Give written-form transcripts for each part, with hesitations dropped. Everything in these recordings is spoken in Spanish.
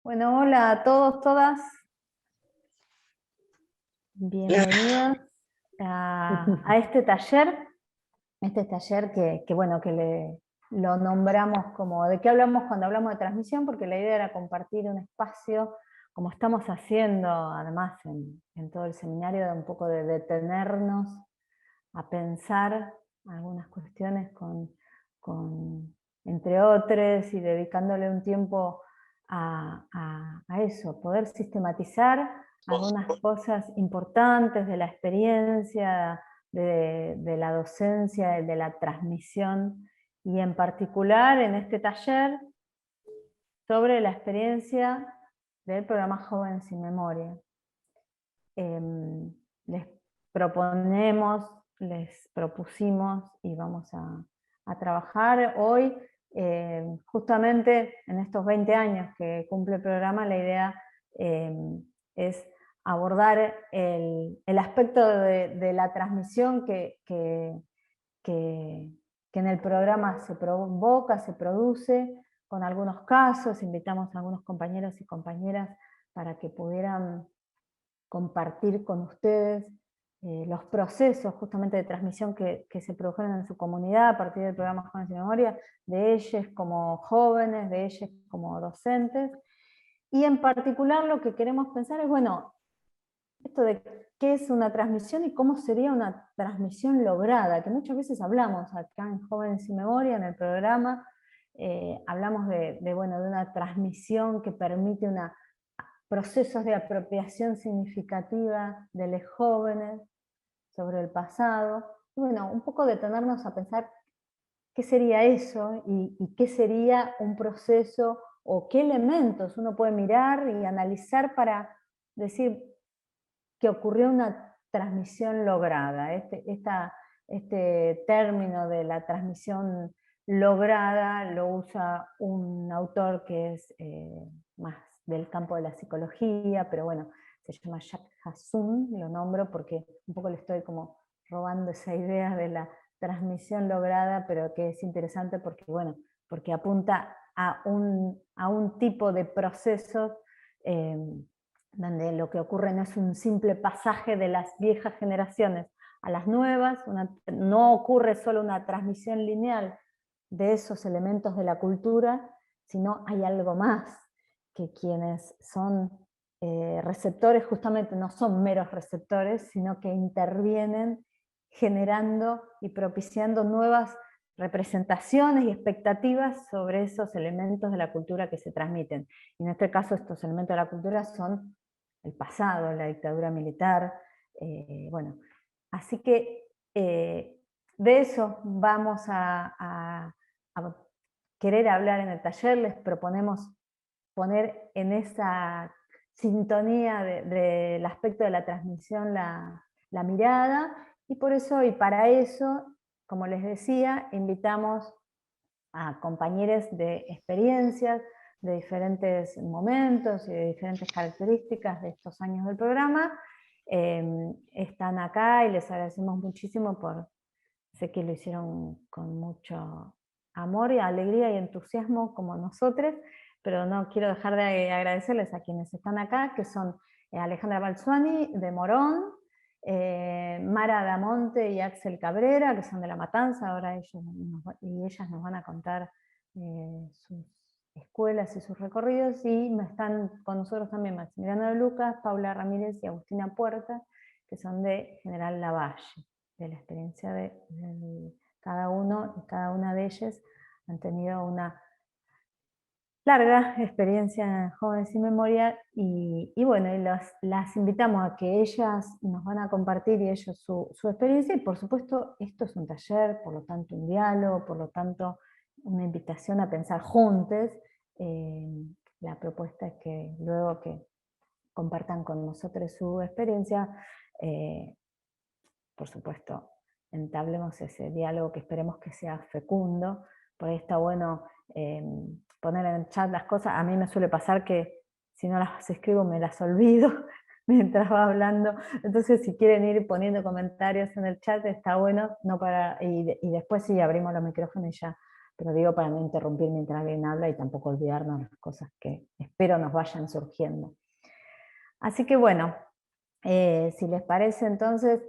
Bueno, hola a todos, todas. Bienvenidos a este taller que bueno, lo nombramos como, ¿de qué hablamos cuando hablamos de transmisión? Porque la idea era compartir un espacio, como estamos haciendo además en todo el seminario, de un poco de detenernos a pensar algunas cuestiones entre otros, y dedicándole un tiempo a eso, poder sistematizar algunas cosas importantes de la experiencia, de la docencia, de la transmisión, y en particular en este taller sobre la experiencia del programa Jóvenes sin Memoria. Les proponemos, les propusimos y vamos a trabajar hoy, justamente en estos 20 años que cumple el programa. La idea es abordar el aspecto de la transmisión que en el programa se provoca, se produce, con algunos casos. Invitamos a algunos compañeros y compañeras para que pudieran compartir con ustedes los procesos justamente de transmisión que se produjeron en su comunidad a partir del programa Jóvenes sin Memoria, de ellos como jóvenes, de ellos como docentes. Y en particular lo que queremos pensar es, bueno, esto de qué es una transmisión y cómo sería una transmisión lograda, que muchas veces hablamos acá en Jóvenes sin Memoria, en el programa, hablamos bueno, de una transmisión que permite procesos de apropiación significativa de los jóvenes sobre el pasado. Y bueno, un poco detenernos a pensar qué sería eso y qué sería un proceso, o qué elementos uno puede mirar y analizar para decir que ocurrió una transmisión lograda. Este término de la transmisión lograda lo usa un autor que es más del campo de la psicología, pero bueno, se llama Jacques Hassun. Lo nombro porque un poco le estoy como robando esa idea de la transmisión lograda, pero que es interesante porque, bueno, porque apunta a un tipo de procesos donde lo que ocurre no es un simple pasaje de las viejas generaciones a las nuevas, no ocurre solo una transmisión lineal de esos elementos de la cultura, sino hay algo más, que quienes son receptores justamente no son meros receptores, sino que intervienen generando y propiciando nuevas representaciones y expectativas sobre esos elementos de la cultura que se transmiten. Y en este caso estos elementos de la cultura son el pasado, la dictadura militar, bueno, así que de eso vamos a querer hablar en el taller. Les proponemos poner en esa sintonía del aspecto de la transmisión la mirada, y por eso y para eso, como les decía, invitamos a compañeros de experiencias de diferentes momentos y de diferentes características de estos años del programa. Están acá y les agradecemos muchísimo sé que lo hicieron con mucho amor y alegría y entusiasmo como nosotros, pero no quiero dejar de agradecerles a quienes están acá, que son Alejandra Balsuani de Morón, Mara Damonte y Axel Cabrera, que son de La Matanza. Ahora ellas nos van a contar sus escuelas y sus recorridos, y están con nosotros también Maximiliano de Lucas, Paula Ramírez y Agustina Puerta, que son de General Lavalle, de la experiencia de cada uno y cada una de ellas. Han tenido una larga experiencia en Jóvenes sin Memoria, y bueno, las invitamos a que ellas nos van a compartir y ellos su experiencia, y por supuesto esto es un taller, por lo tanto un diálogo, por lo tanto una invitación a pensar juntos. La propuesta es que luego que compartan con nosotros su experiencia, por supuesto entablemos ese diálogo que esperemos que sea fecundo. Por ahí está bueno poner en el chat las cosas. A mí me suele pasar que si no las escribo me las olvido mientras va hablando, entonces si quieren ir poniendo comentarios en el chat está bueno, no y después sí abrimos los micrófonos y ya pero digo para no interrumpir mientras alguien habla y tampoco olvidarnos las cosas que espero nos vayan surgiendo. Así que bueno, si les parece entonces,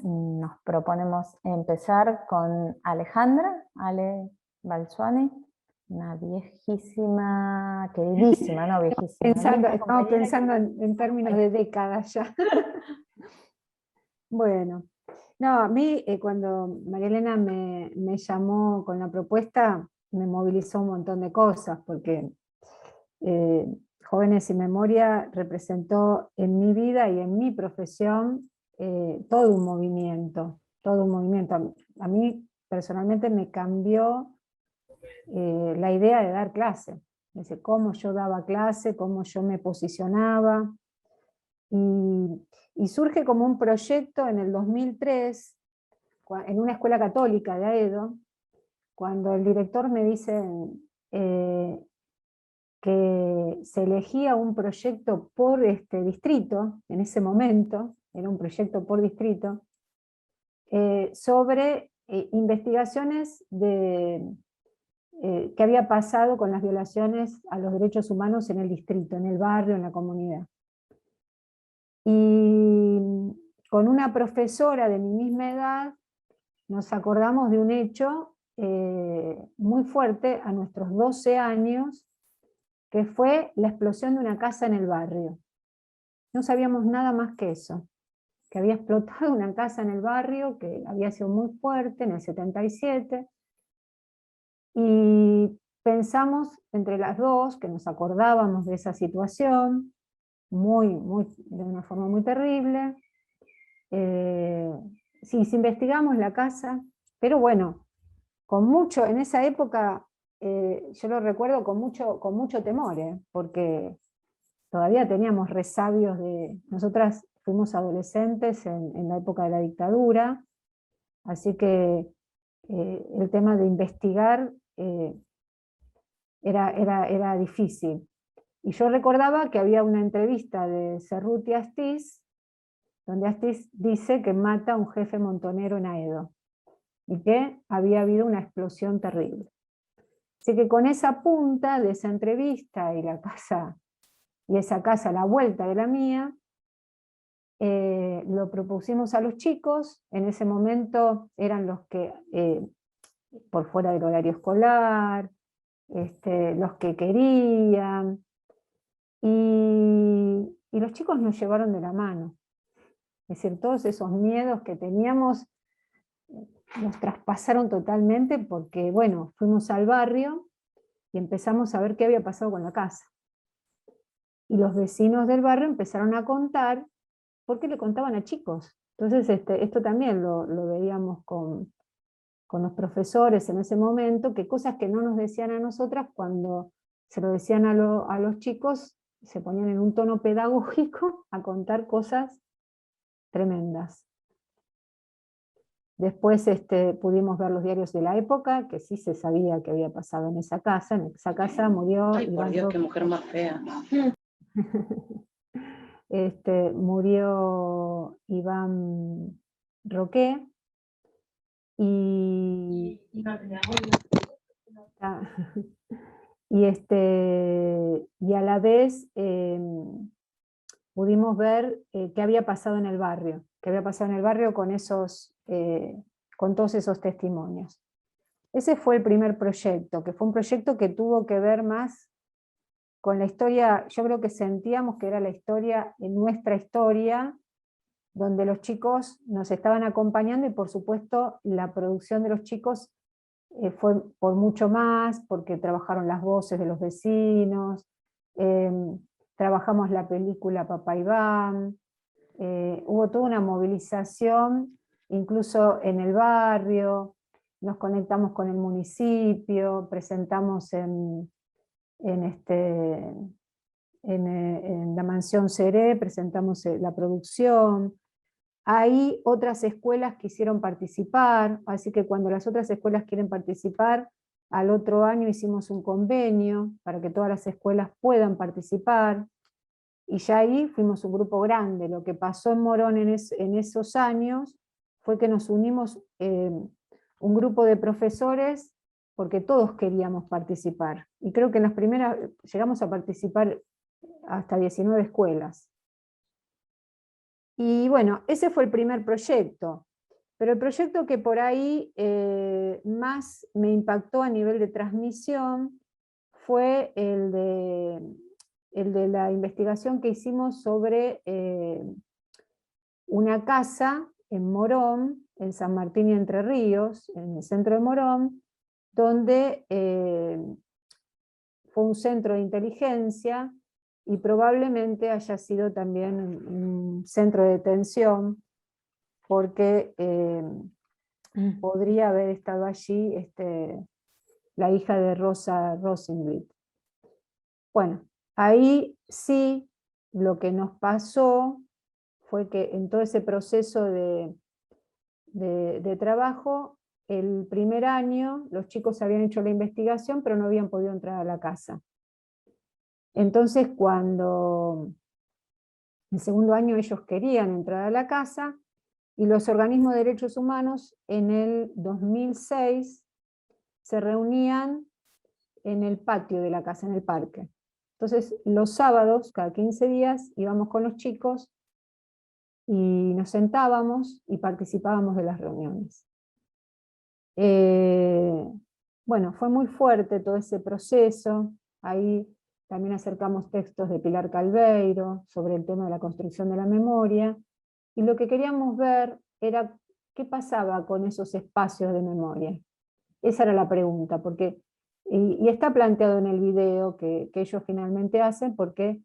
nos proponemos empezar con Alejandra, Ale Balsuani, una viejísima, queridísima, no viejísima, Estamos pensando en términos de décadas ya. Bueno, no, a mí cuando María Elena me llamó con la propuesta, me movilizó un montón de cosas, porque Jóvenes Sin Memoria representó en mi vida y en mi profesión todo un movimiento, todo un movimiento. A mí personalmente me cambió la idea de dar clase, es decir, cómo yo daba clase, cómo yo me posicionaba, y surge como un proyecto en el 2003, en una escuela católica de Aedo, cuando el director me dice que se elegía un proyecto por distrito, en ese momento, era un proyecto por distrito, sobre investigaciones que había pasado con las violaciones a los derechos humanos en el distrito, en el barrio, en la comunidad. Y con una profesora de mi misma edad nos acordamos de un hecho muy fuerte a nuestros 12 años, que fue la explosión de una casa en el barrio. No sabíamos nada más que eso, que había explotado una casa en el barrio, que había sido muy fuerte en el 77, y pensamos entre las dos, que nos acordábamos de esa situación, de una forma muy terrible. Sí, investigamos la casa, pero bueno, con mucho, en esa época, yo lo recuerdo con mucho temor, porque todavía teníamos resabios nosotras fuimos adolescentes en la época de la dictadura, así que el tema de investigar era difícil. Y yo recordaba que había una entrevista de Cerruti a Astiz, donde Astiz dice que mata a un jefe montonero en Aedo, y que había habido una explosión terrible. Así que con esa punta de esa entrevista y esa casa a la vuelta de la mía, lo propusimos a los chicos. En ese momento eran los que, por fuera del horario escolar, los que querían, y los chicos nos llevaron de la mano. Es decir, todos esos miedos que teníamos nos traspasaron totalmente, porque bueno, fuimos al barrio y empezamos a ver qué había pasado con la casa. Y los vecinos del barrio empezaron a contar, porque le contaban a chicos. Entonces esto también lo veíamos con los profesores en ese momento, que cosas que no nos decían a nosotras, cuando se lo decían a los chicos, se ponían en un tono pedagógico a contar cosas tremendas. Después pudimos ver los diarios de la época, que sí se sabía que había pasado en esa casa. En esa casa murió... Ay, por Dios, qué mujer más fea. Murió Iván Roqué, y a la vez pudimos ver qué había pasado en el barrio, con todos esos testimonios. Ese fue el primer proyecto, que fue un proyecto que tuvo que ver más con la historia. Yo creo que sentíamos que era la historia, en nuestra historia, donde los chicos nos estaban acompañando, y por supuesto la producción de los chicos fue por mucho más, porque trabajaron las voces de los vecinos, trabajamos la película Papá Iván, hubo toda una movilización, incluso en el barrio, nos conectamos con el municipio, presentamos en la Mansión Seré, presentamos la producción. Ahí otras escuelas quisieron participar, así que cuando las otras escuelas quieren participar, al otro año hicimos un convenio para que todas las escuelas puedan participar, y ya ahí fuimos un grupo grande. Lo que pasó en Morón en esos años fue que nos unimos un grupo de profesores porque todos queríamos participar. Y creo que en las primeras llegamos a participar hasta 19 escuelas. Y bueno, ese fue el primer proyecto. Pero el proyecto que por ahí más me impactó a nivel de transmisión fue el de la investigación que hicimos sobre una casa en Morón, en San Martín y Entre Ríos, en el centro de Morón, donde fue un centro de inteligencia y probablemente haya sido también un centro de detención, porque podría haber estado allí la hija de Rosa Rosenblit. Bueno, ahí sí lo que nos pasó fue que en todo ese proceso de trabajo, el primer año los chicos habían hecho la investigación, pero no habían podido entrar a la casa. Entonces, cuando el segundo año ellos querían entrar a la casa, y los organismos de derechos humanos en el 2006 se reunían en el patio de la casa, en el parque. Entonces, los sábados, cada 15 días, íbamos con los chicos y nos sentábamos y participábamos de las reuniones. Bueno, fue muy fuerte todo ese proceso. Ahí también acercamos textos de Pilar Calveiro sobre el tema de la construcción de la memoria, y lo que queríamos ver era qué pasaba con esos espacios de memoria. Esa era la pregunta, porque, y está planteado en el video que ellos finalmente hacen, porque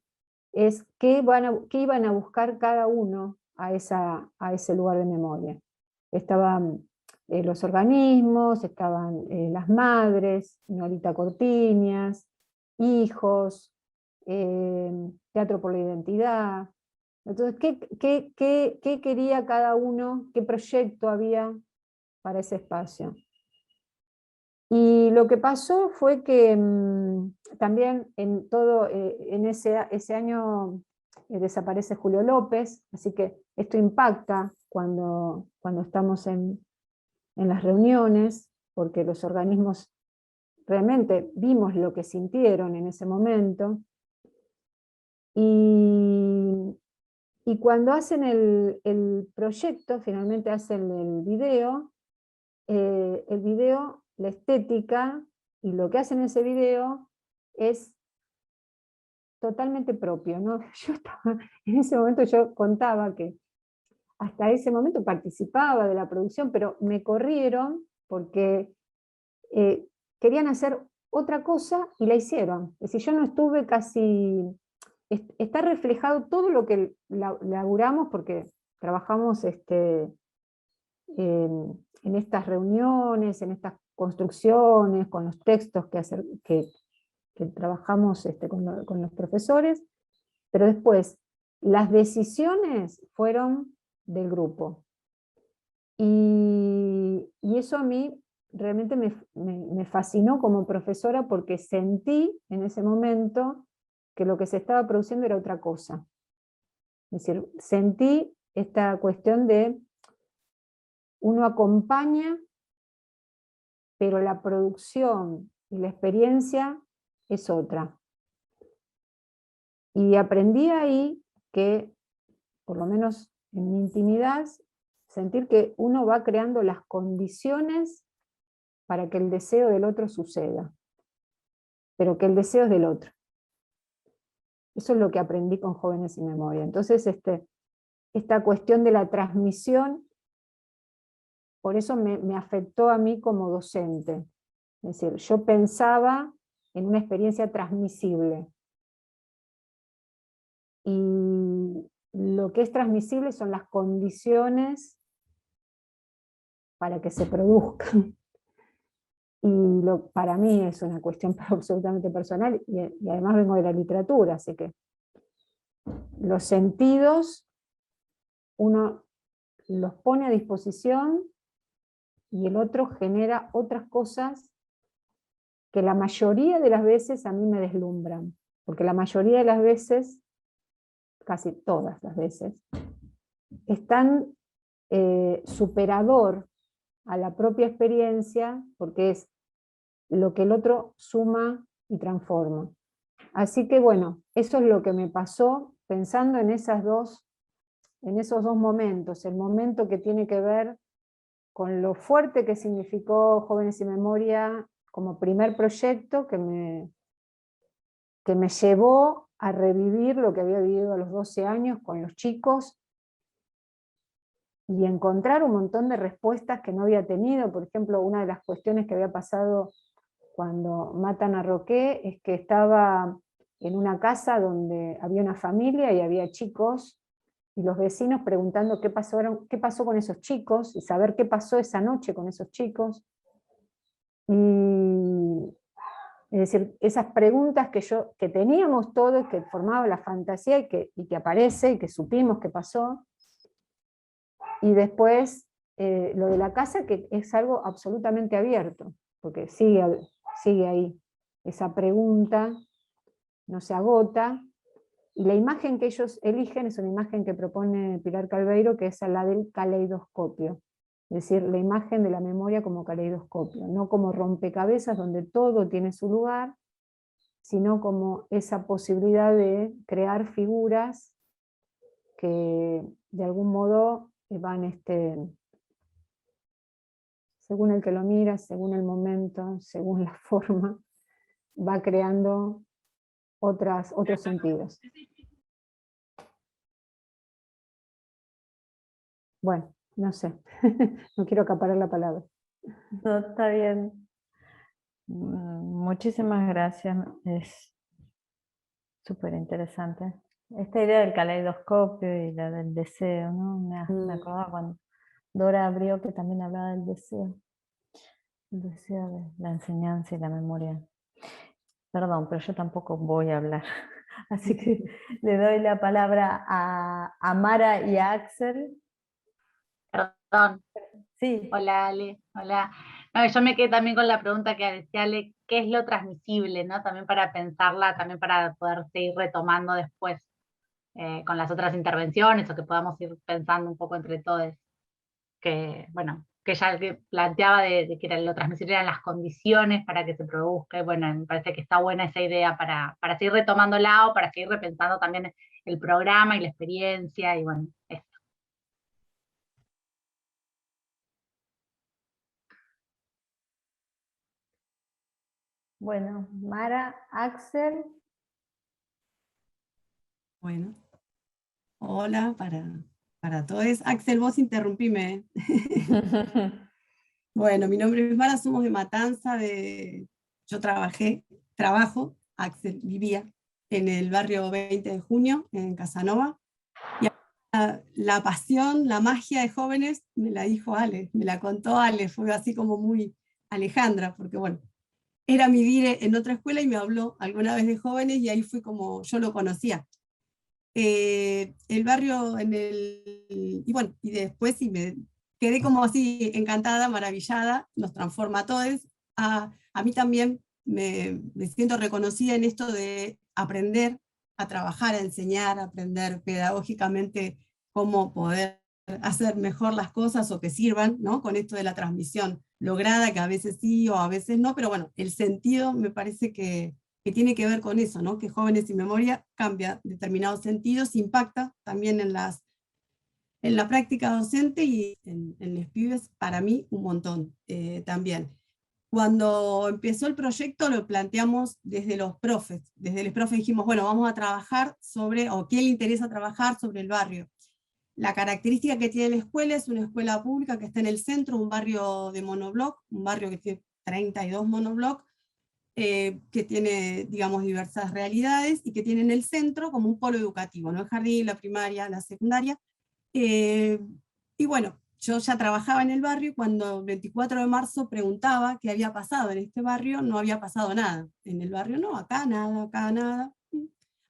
es qué iban a buscar cada uno a ese lugar de memoria. Estaban los organismos, estaban las madres, Norita Cortiñas, hijos, Teatro por la Identidad. Entonces, ¿qué quería cada uno? ¿Qué proyecto había para ese espacio? Y lo que pasó fue que también en ese año desaparece Julio López, así que esto impacta cuando estamos en las reuniones, porque los organismos realmente vimos lo que sintieron en ese momento. Y cuando hacen el proyecto, finalmente hacen el video, la estética y lo que hacen en ese video es totalmente propio, ¿no? En ese momento yo contaba que hasta ese momento participaba de la producción, pero me corrieron porque querían hacer otra cosa y la hicieron. Es decir, yo no estuve casi... Está reflejado todo lo que laburamos, porque trabajamos en estas reuniones, en estas construcciones, con los textos que trabajamos con los profesores, pero después las decisiones fueron del grupo. Y eso a mí realmente me fascinó como profesora, porque sentí en ese momento que lo que se estaba produciendo era otra cosa. Es decir, sentí esta cuestión de uno acompaña, pero la producción y la experiencia es otra. Y aprendí ahí que, por lo menos en mi intimidad, sentir que uno va creando las condiciones para que el deseo del otro suceda, pero que el deseo es del otro. Eso es lo que aprendí con Jóvenes sin Memoria. Entonces, esta cuestión de la transmisión, por eso me afectó a mí como docente. Es decir, yo pensaba en una experiencia transmisible. Y lo que es transmisible son las condiciones para que se produzcan. Y para mí es una cuestión absolutamente personal, y además vengo de la literatura, así que los sentidos uno los pone a disposición y el otro genera otras cosas que la mayoría de las veces a mí me deslumbran, porque la mayoría de las veces, casi todas las veces, es tan superador a la propia experiencia, porque es lo que el otro suma y transforma. Así que bueno, eso es lo que me pasó pensando en esos dos momentos, el momento que tiene que ver con lo fuerte que significó Jóvenes Sin Memoria como primer proyecto que me llevó a revivir lo que había vivido a los 12 años con los chicos y encontrar un montón de respuestas que no había tenido. Por ejemplo, una de las cuestiones que había pasado cuando matan a Roque es que estaba en una casa donde había una familia y había chicos, y los vecinos preguntando qué pasó con esos chicos, y saber qué pasó esa noche con esos chicos. Y, es decir, esas preguntas que teníamos todos, que formaba la fantasía y que aparece, y que supimos que pasó, y después lo de la casa, que es algo absolutamente abierto, porque sigue ahí, esa pregunta no se agota, y la imagen que ellos eligen es una imagen que propone Pilar Calveiro, que es la del caleidoscopio, es decir, la imagen de la memoria como caleidoscopio, no como rompecabezas donde todo tiene su lugar, sino como esa posibilidad de crear figuras que de algún modo van, según el que lo mira, según el momento, según la forma, va creando otros sentidos. Bueno, no sé, no quiero acaparar la palabra. No, está bien. Muchísimas gracias, es súper interesante. Esta idea del caleidoscopio y la del deseo, ¿no? Me acordaba cuando Dora abrió que también hablaba del deseo. El deseo de la enseñanza y la memoria. Perdón, pero yo tampoco voy a hablar. Así que le doy la palabra a Mara y a Axel. Perdón. Sí. Hola, Ale. Hola. No, yo me quedé también con la pregunta que decía Ale, ¿qué es lo transmisible? ¿No? También para pensarla, también para poder seguir retomando después con las otras intervenciones o que podamos ir pensando un poco entre todos. Que, bueno, que ya que planteaba de que lo transmisible eran las condiciones para que se produzca. Y bueno, me parece que está buena esa idea para seguir retomándola o para seguir repensando también el programa y la experiencia y bueno, esto. Bueno, Mara, Axel. Bueno, hola para todos. Axel, vos interrumpime. Bueno, mi nombre es Mara, somos de Matanza, yo trabajo, Axel vivía en el barrio 20 de junio, en Casanova, y la pasión, la magia de jóvenes me la dijo Ale, me la contó Ale, fue así como muy Alejandra, porque bueno, era mi dire en otra escuela y me habló alguna vez de jóvenes y ahí fue como yo lo conocía. El barrio y bueno, y después sí me quedé como así encantada, maravillada, nos transforma a todos. A mí también me siento reconocida en esto de aprender a trabajar, a enseñar, a aprender pedagógicamente cómo poder hacer mejor las cosas o que sirvan, ¿no? Con esto de la transmisión lograda, que a veces sí o a veces no, pero bueno, el sentido me parece que tiene que ver con eso, ¿no? Que Jóvenes Sin Memoria cambia determinados sentidos, impacta también en la práctica docente y en los pibes, para mí, un montón también. Cuando empezó el proyecto lo planteamos desde los profes dijimos, bueno, vamos a trabajar sobre, o quién le interesa trabajar sobre el barrio. La característica que tiene la escuela es una escuela pública que está en el centro, un barrio de monobloc, un barrio que tiene 32 monobloc, que tiene, digamos, diversas realidades y que tiene en el centro como un polo educativo, ¿no? El jardín, la primaria, la secundaria. Y bueno, yo ya trabajaba en el barrio y cuando el 24 de marzo preguntaba qué había pasado en este barrio, no había pasado nada. En el barrio no, acá nada.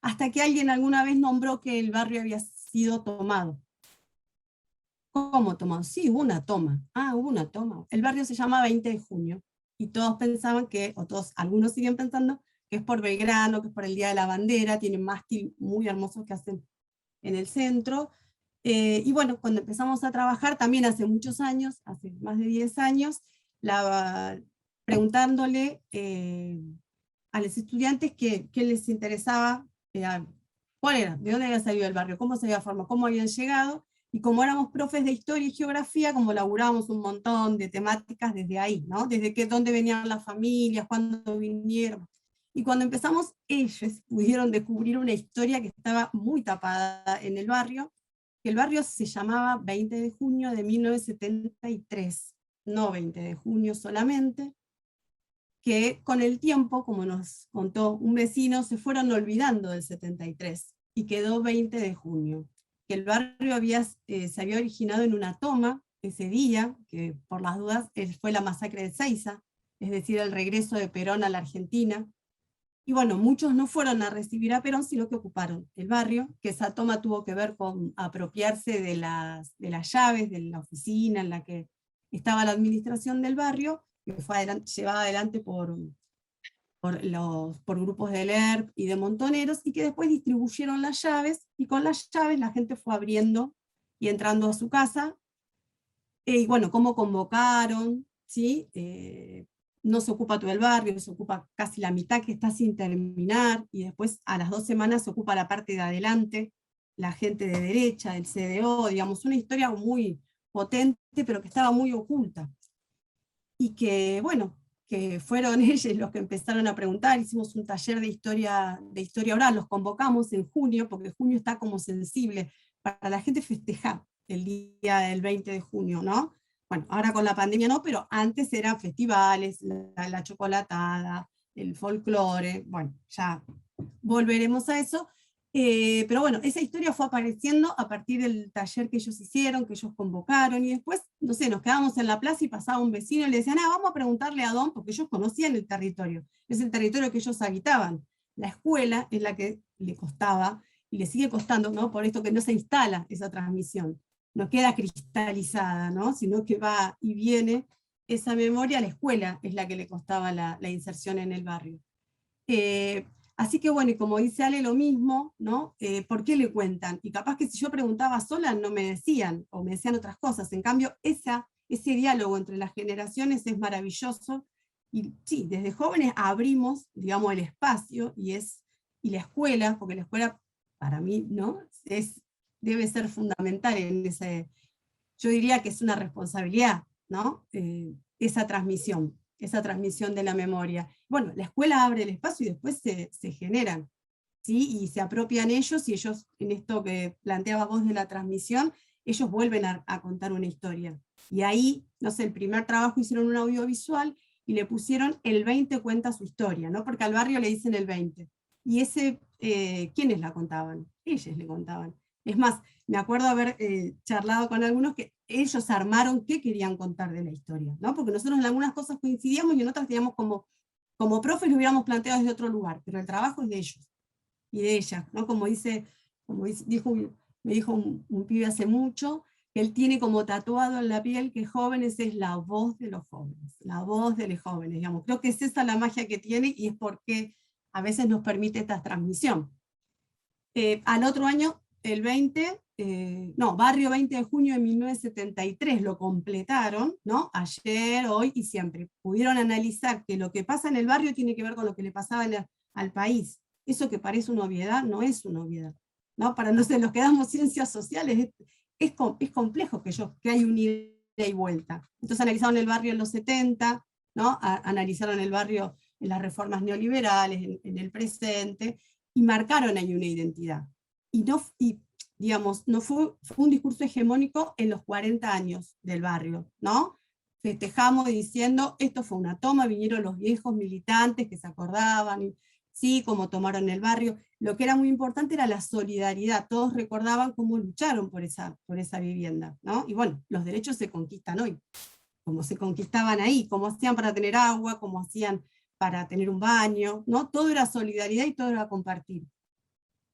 Hasta que alguien alguna vez nombró que el barrio había sido tomado. ¿Cómo tomado? Sí, hubo una toma. Hubo una toma. El barrio se llama 20 de junio. Y todos pensaban que, algunos siguen pensando, que es por Belgrano, que es por el Día de la Bandera, tienen mástil muy hermosos que hacen en el centro. Y bueno, cuando empezamos a trabajar, también hace muchos años, hace más de 10 años, preguntándole a los estudiantes qué les interesaba, cuál era, de dónde había salido el barrio, cómo se había formado, cómo habían llegado, y como éramos profes de historia y geografía, como laburábamos un montón de temáticas desde ahí, ¿no? Desde dónde venían las familias, cuándo vinieron. Y cuando empezamos, ellos pudieron descubrir una historia que estaba muy tapada en el barrio, que el barrio se llamaba 20 de junio de 1973, no 20 de junio solamente, que con el tiempo, como nos contó un vecino, se fueron olvidando del 73, y quedó 20 de junio. Que el barrio se había originado en una toma ese día, que por las dudas fue la masacre de Ezeiza, es decir, el regreso de Perón a la Argentina. Y bueno, muchos no fueron a recibir a Perón, sino que ocuparon el barrio, que esa toma tuvo que ver con apropiarse de las llaves de la oficina en la que estaba la administración del barrio, que fue llevada adelante por grupos del ERP y de montoneros, y que después distribuyeron las llaves, y con las llaves la gente fue abriendo y entrando a su casa. Y bueno, cómo convocaron, ¿sí? No se ocupa todo el barrio, se ocupa casi la mitad que está sin terminar, y después a las 2 semanas se ocupa la parte de adelante, la gente de derecha, el CDO, digamos, una historia muy potente, pero que estaba muy oculta. Y que, bueno, que fueron ellos los que empezaron a preguntar. Hicimos un taller de historia oral, los convocamos en junio, porque junio está como sensible para la gente festejar el día del 20 de junio, ¿no? Bueno, ahora con la pandemia no, pero antes eran festivales, la chocolatada, el folclore, bueno, ya volveremos a eso. Pero bueno, esa historia fue apareciendo a partir del taller que ellos hicieron, que ellos convocaron, y después, no sé, nos quedábamos en la plaza y pasaba un vecino y le decían, vamos a preguntarle a Don, porque ellos conocían el territorio, es el territorio que ellos habitaban. La escuela es la que le costaba, y le sigue costando, ¿no? Por esto que no se instala esa transmisión, no queda cristalizada, ¿no? Sino que va y viene esa memoria. A la escuela es la que le costaba la inserción en el barrio. Así que bueno, y como dice Ale, lo mismo, ¿no? ¿Por qué le cuentan? Y capaz que si yo preguntaba sola no me decían, o me decían otras cosas. En cambio, ese diálogo entre las generaciones es maravilloso, y sí, desde jóvenes abrimos, digamos, el espacio, y la escuela, porque la escuela, para mí, ¿no? Debe ser fundamental en yo diría que es una responsabilidad, ¿no? Esa transmisión de la memoria. Bueno, la escuela abre el espacio y después se generan, ¿sí? Y se apropian ellos, y ellos, en esto que planteaba vos de la transmisión, ellos vuelven a contar una historia. Y ahí, no sé, el primer trabajo hicieron un audiovisual y le pusieron el 20 cuenta su historia, ¿no? Porque al barrio le dicen el 20. Y ¿quiénes la contaban? Ellos le contaban. Es más, me acuerdo haber charlado con algunos que ellos armaron qué querían contar de la historia, ¿no? Porque nosotros en algunas cosas coincidíamos y en otras teníamos como profes lo hubiéramos planteado desde otro lugar, pero el trabajo es de ellos y de ellas, ¿no? Me dijo un pibe hace mucho, que él tiene como tatuado en la piel que jóvenes es la voz de los jóvenes, la voz de los jóvenes, digamos. Creo que es esa la magia que tiene, y es porque a veces nos permite esta transmisión. Al otro año, Barrio 20 de junio de 1973 lo completaron, ¿no? Ayer, hoy y siempre. Pudieron analizar que lo que pasa en el barrio tiene que ver con lo que le pasaba al país. Eso que parece una obviedad, no es una obviedad, ¿no? Para los que damos ciencias sociales, es complejo que hay un ida y vuelta. Entonces analizaron el barrio en los 70, ¿no? Analizaron el barrio en las reformas neoliberales, en el presente, y marcaron ahí una identidad. Digamos, no fue un discurso hegemónico en los 40 años del barrio, ¿no? Festejamos diciendo, esto fue una toma, vinieron los viejos militantes que se acordaban, sí, cómo tomaron el barrio. Lo que era muy importante era la solidaridad, todos recordaban cómo lucharon por esa vivienda, ¿no? Y bueno, los derechos se conquistan hoy, como se conquistaban ahí, cómo hacían para tener agua, cómo hacían para tener un baño, ¿no? Todo era solidaridad y todo era compartir.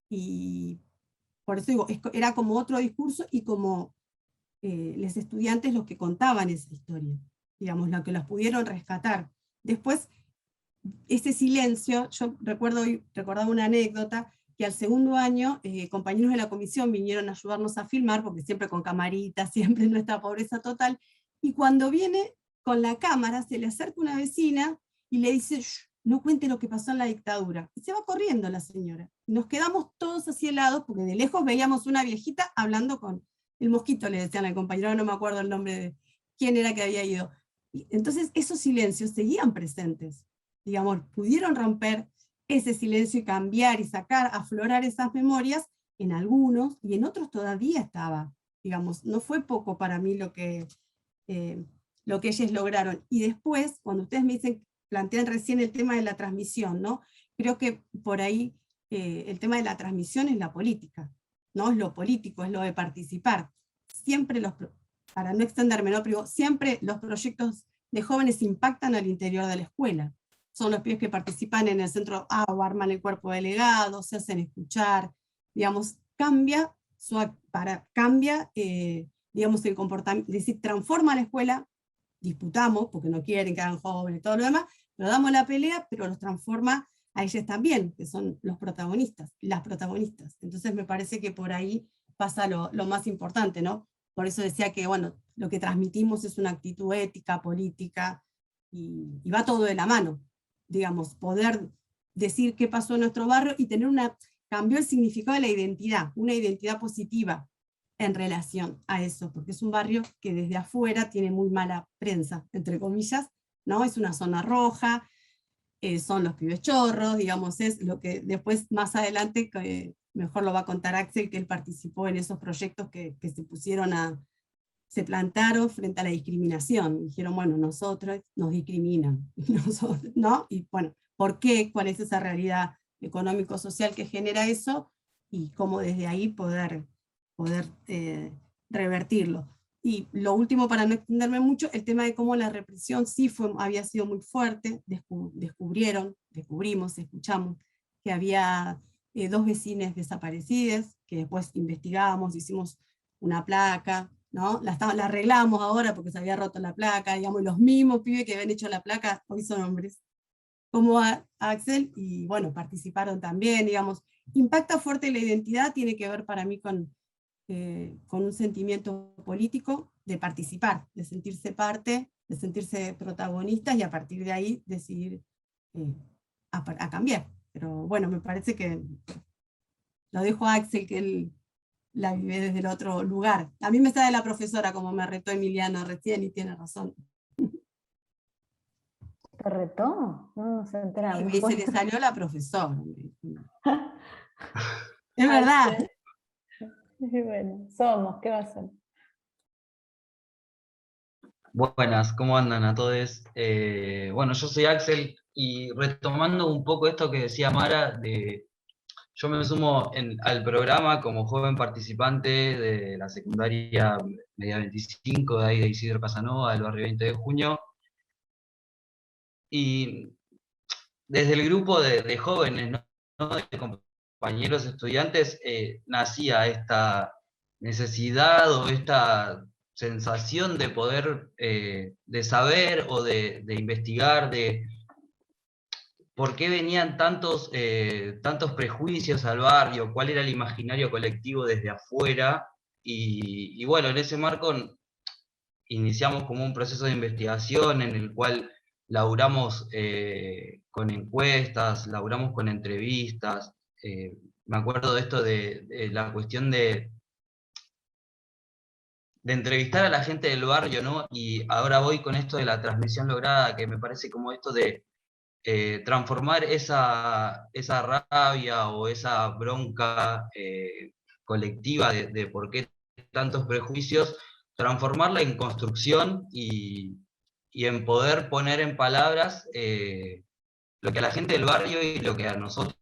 Y por eso digo, era como otro discurso, y como los estudiantes los que contaban esa historia, digamos, los que los pudieron rescatar. Después, ese silencio, yo recordaba una anécdota, que al segundo año, compañeros de la comisión vinieron a ayudarnos a filmar, porque siempre con camaritas, siempre en nuestra pobreza total, y cuando viene con la cámara se le acerca una vecina y le dice, "Shh, no cuente lo que pasó en la dictadura". Y se va corriendo la señora. Y nos quedamos todos así helados, porque de lejos veíamos una viejita hablando con el mosquito, le decían al compañero, no me acuerdo el nombre de quién era que había ido. Y entonces esos silencios seguían presentes. Digamos, pudieron romper ese silencio y cambiar y sacar, aflorar esas memorias en algunos, y en otros todavía estaba. Digamos, no fue poco para mí lo que ellos lograron. Y después, cuando ustedes me dicen, plantean recién el tema de la transmisión, ¿no? Creo que por ahí el tema de la transmisión es la política, ¿no? Es lo político, es lo de participar. Siempre para no extenderme, ¿no? Pero siempre los proyectos de jóvenes impactan al interior de la escuela. Son los pibes que participan en el centro o arman el cuerpo delegado, se hacen escuchar, digamos, cambia, digamos, el comportamiento, es decir, transforma la escuela, disputamos, porque no quieren que hagan jóvenes y todo lo demás, pero damos la pelea, pero los transforma a ellos también, que son los protagonistas, las protagonistas. Entonces me parece que por ahí pasa lo más importante, ¿no? Por eso decía que, bueno, lo que transmitimos es una actitud ética, política, y va todo de la mano. Digamos, poder decir qué pasó en nuestro barrio y tener cambió el significado de la identidad, una identidad positiva en relación a eso, porque es un barrio que desde afuera tiene muy mala prensa, entre comillas, ¿no? Es una zona roja, son los pibes chorros, digamos, es lo que después, más adelante, mejor lo va a contar Axel, que él participó en esos proyectos que se plantaron frente a la discriminación. Dijeron, bueno, nosotros nos discriminan, ¿no? Y bueno, ¿por qué? ¿Cuál es esa realidad económico-social que genera eso? Y cómo desde ahí poder revertirlo. Y lo último, para no extenderme mucho, el tema de cómo la represión sí había sido muy fuerte. Descubrimos, escuchamos que había 2 vecinas desaparecidas, que después investigamos, hicimos una placa, ¿no? La arreglamos ahora porque se había roto la placa, digamos, y los mismos pibes que habían hecho la placa hoy son hombres, como Axel, y bueno, participaron también, digamos. Impacta fuerte la identidad, tiene que ver para mí con un sentimiento político de participar, de sentirse parte, de sentirse protagonistas, y a partir de ahí decidir a cambiar. Pero bueno, me parece que lo dejo a Axel, que él la vive desde el otro lugar. A mí me sale la profesora, como me retó Emiliano recién, y tiene razón. ¿Te retó? No se entera. Y se le salió la profesora. Es Ah, verdad. sí. Y bueno, somos, ¿qué va a ser? Buenas, ¿cómo andan a todos? Bueno, yo soy Axel, y retomando un poco esto que decía Mara, yo me sumo al programa como joven participante de la secundaria Media 25, de ahí de Isidro Casanova, del barrio 20 de junio, y desde el grupo de jóvenes, ¿no? De compañeros estudiantes, nacía esta necesidad o esta sensación de poder, de saber o de investigar, de por qué venían tantos prejuicios al barrio, cuál era el imaginario colectivo desde afuera, y bueno, en ese marco iniciamos como un proceso de investigación en el cual laburamos con encuestas, laburamos con entrevistas. Me acuerdo de esto de la cuestión de entrevistar a la gente del barrio, ¿no? Y ahora voy con esto de la transmisión lograda, que me parece como esto de transformar esa rabia o esa bronca colectiva de por qué tantos prejuicios, transformarla en construcción y en poder poner en palabras lo que a la gente del barrio y lo que a nosotros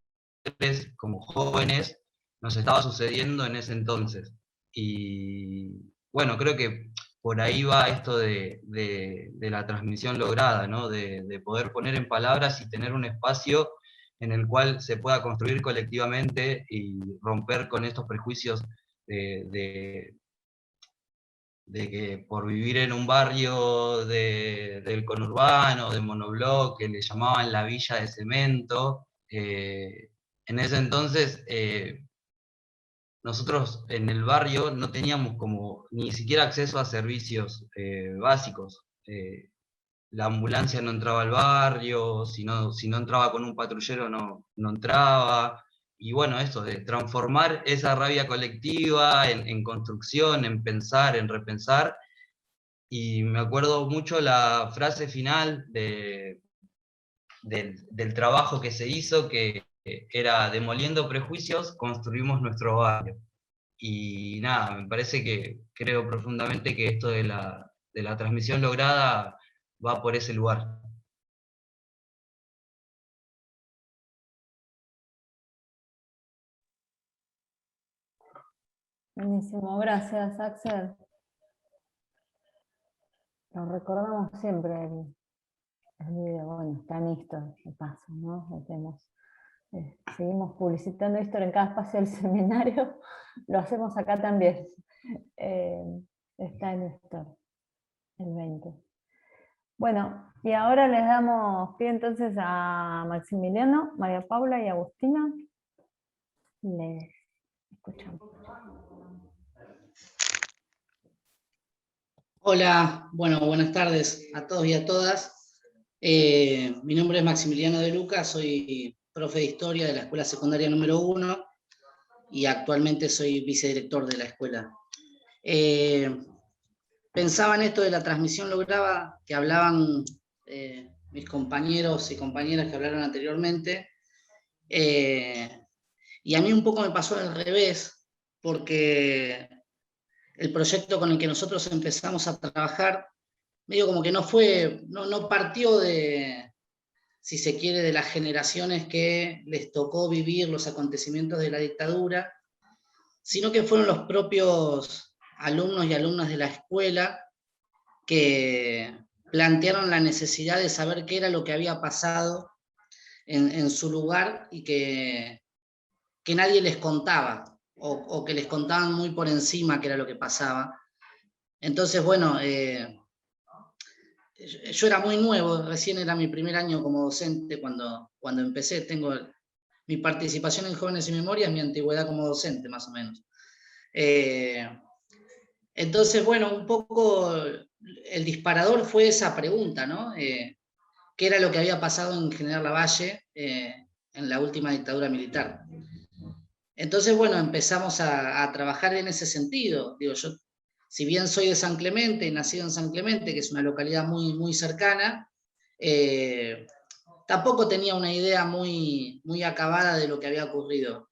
como jóvenes nos estaba sucediendo en ese entonces. Y bueno, creo que por ahí va esto de la transmisión lograda, ¿no? De poder poner en palabras y tener un espacio en el cual se pueda construir colectivamente y romper con estos prejuicios de que por vivir en un barrio del conurbano, de monobloc, que le llamaban la villa de cemento, en ese entonces nosotros en el barrio no teníamos como ni siquiera acceso a servicios básicos. la ambulancia no entraba al barrio, si no entraba con un patrullero no entraba. Y bueno, eso de transformar esa rabia colectiva en construcción, en pensar, en repensar. Y me acuerdo mucho la frase final del trabajo que se hizo, que era: demoliendo prejuicios, construimos nuestro barrio. Y nada, me parece que creo profundamente que esto de la transmisión lograda va por ese lugar. Buenísimo, gracias Axel. Lo recordamos siempre el video, bueno, está en esto, de paso, ¿no? Seguimos publicitando esto en cada espacio del seminario, lo hacemos acá también. Está en esto, el 20. Bueno, y ahora les damos pie entonces a Maximiliano, María Paula y Agustina. Les escuchamos. Hola, bueno, buenas tardes a todos y a todas. Mi nombre es Maximiliano de Luca, soy profe de historia de la escuela secundaria número 1 y actualmente soy vicedirector de la escuela. Pensaba en esto de la transmisión lograda que hablaban mis compañeros y compañeras que hablaron anteriormente, y a mí un poco me pasó al revés, porque el proyecto con el que nosotros empezamos a trabajar medio como que no partió de, si se quiere, de las generaciones que les tocó vivir los acontecimientos de la dictadura, sino que fueron los propios alumnos y alumnas de la escuela que plantearon la necesidad de saber qué era lo que había pasado en su lugar y que nadie les contaba, o que les contaban muy por encima qué era lo que pasaba. Entonces, bueno, yo era muy nuevo, recién era mi primer año como docente cuando empecé. Tengo mi participación en Jóvenes y Memorias, mi antigüedad como docente, más o menos. Entonces, bueno, un poco el disparador fue esa pregunta, ¿no? ¿Qué era lo que había pasado en General Lavalle en la última dictadura militar? Entonces, bueno, empezamos a trabajar en ese sentido. Digo, yo, si bien soy de San Clemente, nacido en San Clemente, que es una localidad muy, muy cercana, tampoco tenía una idea muy, muy acabada de lo que había ocurrido.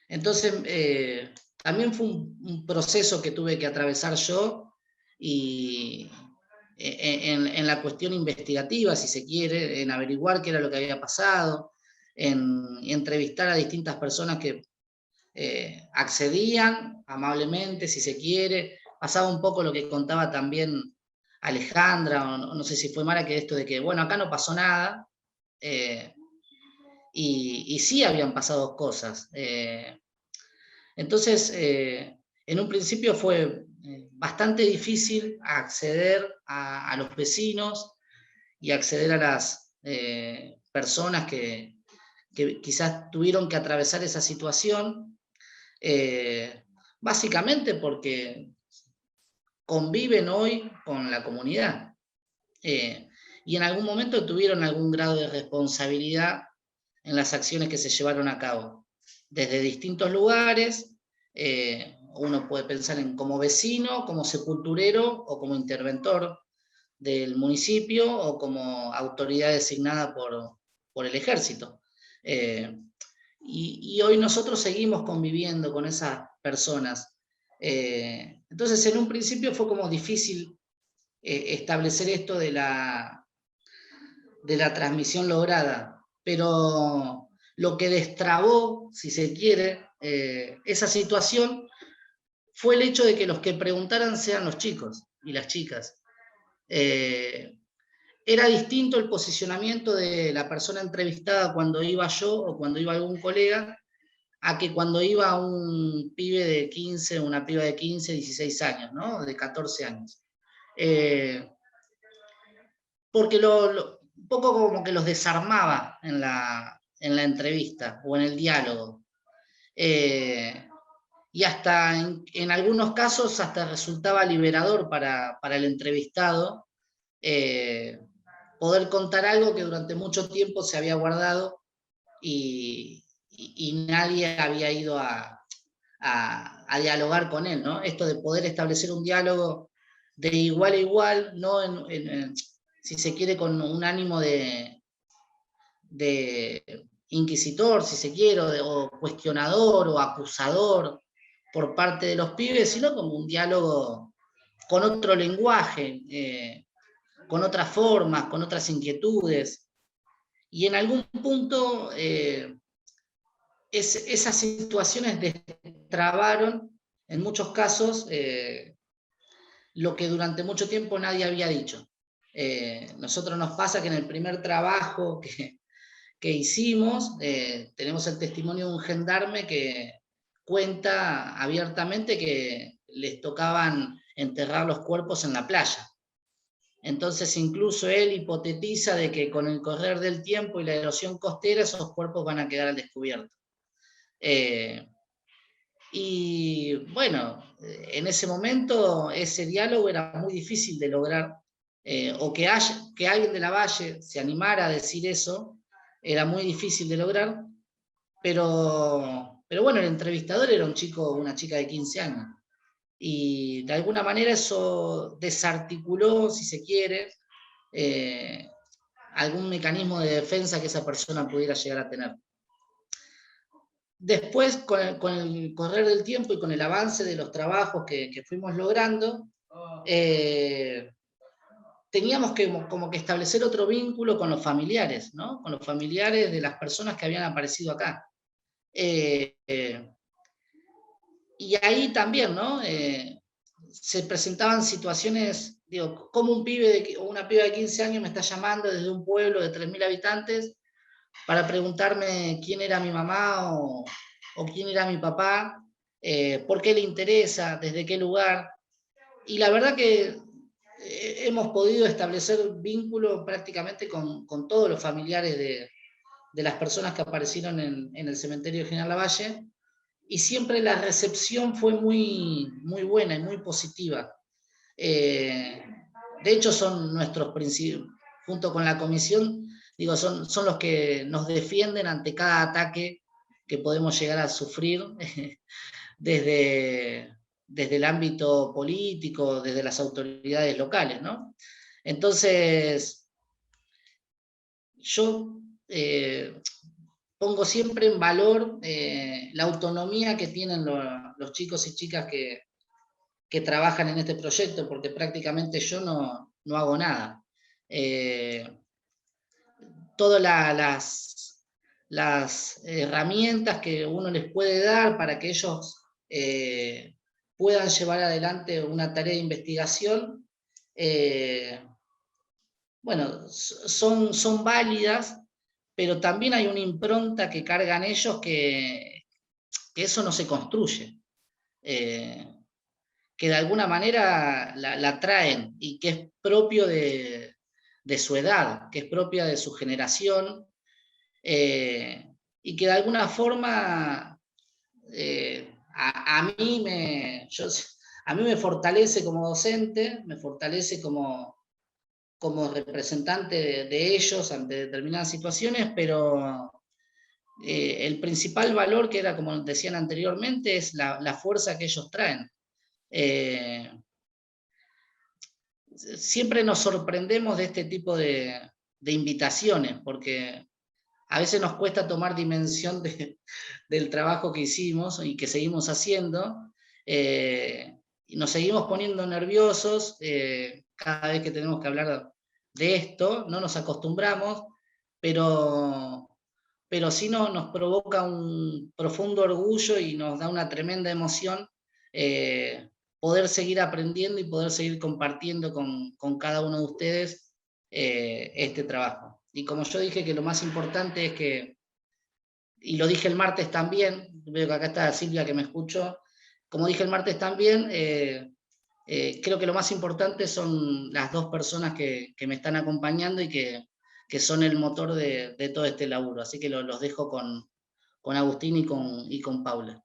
Entonces, también fue un proceso que tuve que atravesar yo, y en la cuestión investigativa, si se quiere, en averiguar qué era lo que había pasado, en entrevistar a distintas personas que accedían amablemente, si se quiere. Pasaba un poco lo que contaba también Alejandra, o no sé si fue Mara, que esto de que, bueno, acá no pasó nada, y sí habían pasado cosas. Entonces, en un principio fue bastante difícil acceder a los vecinos y acceder a las personas que quizás tuvieron que atravesar esa situación, básicamente porque conviven hoy con la comunidad, y en algún momento tuvieron algún grado de responsabilidad en las acciones que se llevaron a cabo, desde distintos lugares. Uno puede pensar en como vecino, como sepulturero o como interventor del municipio, o como autoridad designada por el ejército. Y hoy nosotros seguimos conviviendo con esas personas. Entonces, en un principio fue como difícil establecer esto de la transmisión lograda, pero lo que destrabó, si se quiere, esa situación fue el hecho de que los que preguntaran sean los chicos y las chicas. Era distinto el posicionamiento de la persona entrevistada cuando iba yo o cuando iba algún colega, a que cuando iba un pibe de 15, una piba de 15, 16 años, ¿no? De 14 años. Porque un poco como que los desarmaba en la entrevista o en el diálogo. Y hasta en algunos casos hasta resultaba liberador para el entrevistado, poder contar algo que durante mucho tiempo se había guardado y nadie había ido a dialogar con él, ¿no? Esto de poder establecer un diálogo de igual a igual, no si se quiere con un ánimo de inquisitor, si se quiere, o cuestionador o acusador por parte de los pibes, sino como un diálogo con otro lenguaje, con otras formas, con otras inquietudes. Y en algún punto esas situaciones destrabaron, en muchos casos, lo que durante mucho tiempo nadie había dicho. Nosotros nos pasa que en el primer trabajo que hicimos, tenemos el testimonio de un gendarme que cuenta abiertamente que les tocaban enterrar los cuerpos en la playa. Entonces incluso él hipotetiza de que con el correr del tiempo y la erosión costera esos cuerpos van a quedar al descubierto. Y bueno, en ese momento ese diálogo era muy difícil de lograr, o que alguien de la Valle se animara a decir eso, era muy difícil de lograr, pero bueno, el entrevistador era una chica de 15 años, y de alguna manera eso desarticuló, si se quiere, algún mecanismo de defensa que esa persona pudiera llegar a tener. Después, con el correr del tiempo y con el avance de los trabajos que fuimos logrando, teníamos como que establecer otro vínculo con los familiares, ¿no? Con los familiares de las personas que habían aparecido acá. Y ahí también, ¿no? Se presentaban situaciones, digo, como un pibe o una piba de 15 años me está llamando desde un pueblo de 3.000 habitantes para preguntarme quién era mi mamá o quién era mi papá, por qué le interesa, desde qué lugar. Y la verdad que hemos podido establecer vínculo prácticamente con todos los familiares de las personas que aparecieron en el cementerio de General Lavalle, y siempre la recepción fue muy, muy buena y muy positiva. De hecho, son nuestros principios, junto con la comisión, digo, son los que nos defienden ante cada ataque que podemos llegar a sufrir desde el ámbito político, desde las autoridades locales, ¿no? Entonces, yo pongo siempre en valor la autonomía que tienen los chicos y chicas que trabajan en este proyecto, porque prácticamente yo no hago nada. Todas las herramientas que uno les puede dar para que ellos puedan llevar adelante una tarea de investigación, bueno, son válidas, pero también hay una impronta que cargan ellos que eso no se construye. Que de alguna manera la traen y que es propio de su edad, que es propia de su generación, y que de alguna forma a mí me fortalece como docente, me fortalece como representante de ellos ante determinadas situaciones, pero el principal valor, que era como decían anteriormente, es la fuerza que ellos traen. Siempre nos sorprendemos de este tipo de invitaciones, porque a veces nos cuesta tomar dimensión del trabajo que hicimos y que seguimos haciendo, y nos seguimos poniendo nerviosos cada vez que tenemos que hablar de esto, no nos acostumbramos, pero sí nos provoca un profundo orgullo y nos da una tremenda emoción poder seguir aprendiendo y poder seguir compartiendo con cada uno de ustedes este trabajo. Y como yo dije que lo más importante es que, y lo dije el martes también, veo que acá está Silvia que me escuchó, como dije el martes también, creo que lo más importante son las dos personas que me están acompañando y que son el motor de todo este laburo. Así que los dejo con Agustín y con Paula.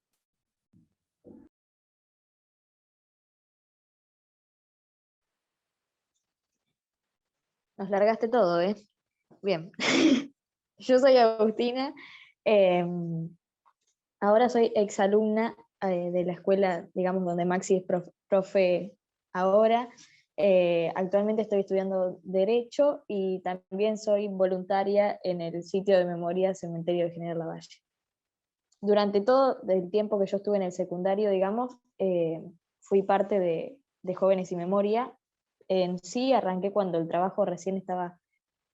Nos largaste todo, ¿eh? Bien. Yo soy Agustina. Ahora soy exalumna de la escuela, digamos, donde Maxi es profe ahora. Actualmente estoy estudiando Derecho y también soy voluntaria en el sitio de memoria Cementerio de General Lavalle. Durante todo el tiempo que yo estuve en el secundario, digamos, fui parte de Jóvenes y Memoria. En sí arranqué cuando el trabajo recién estaba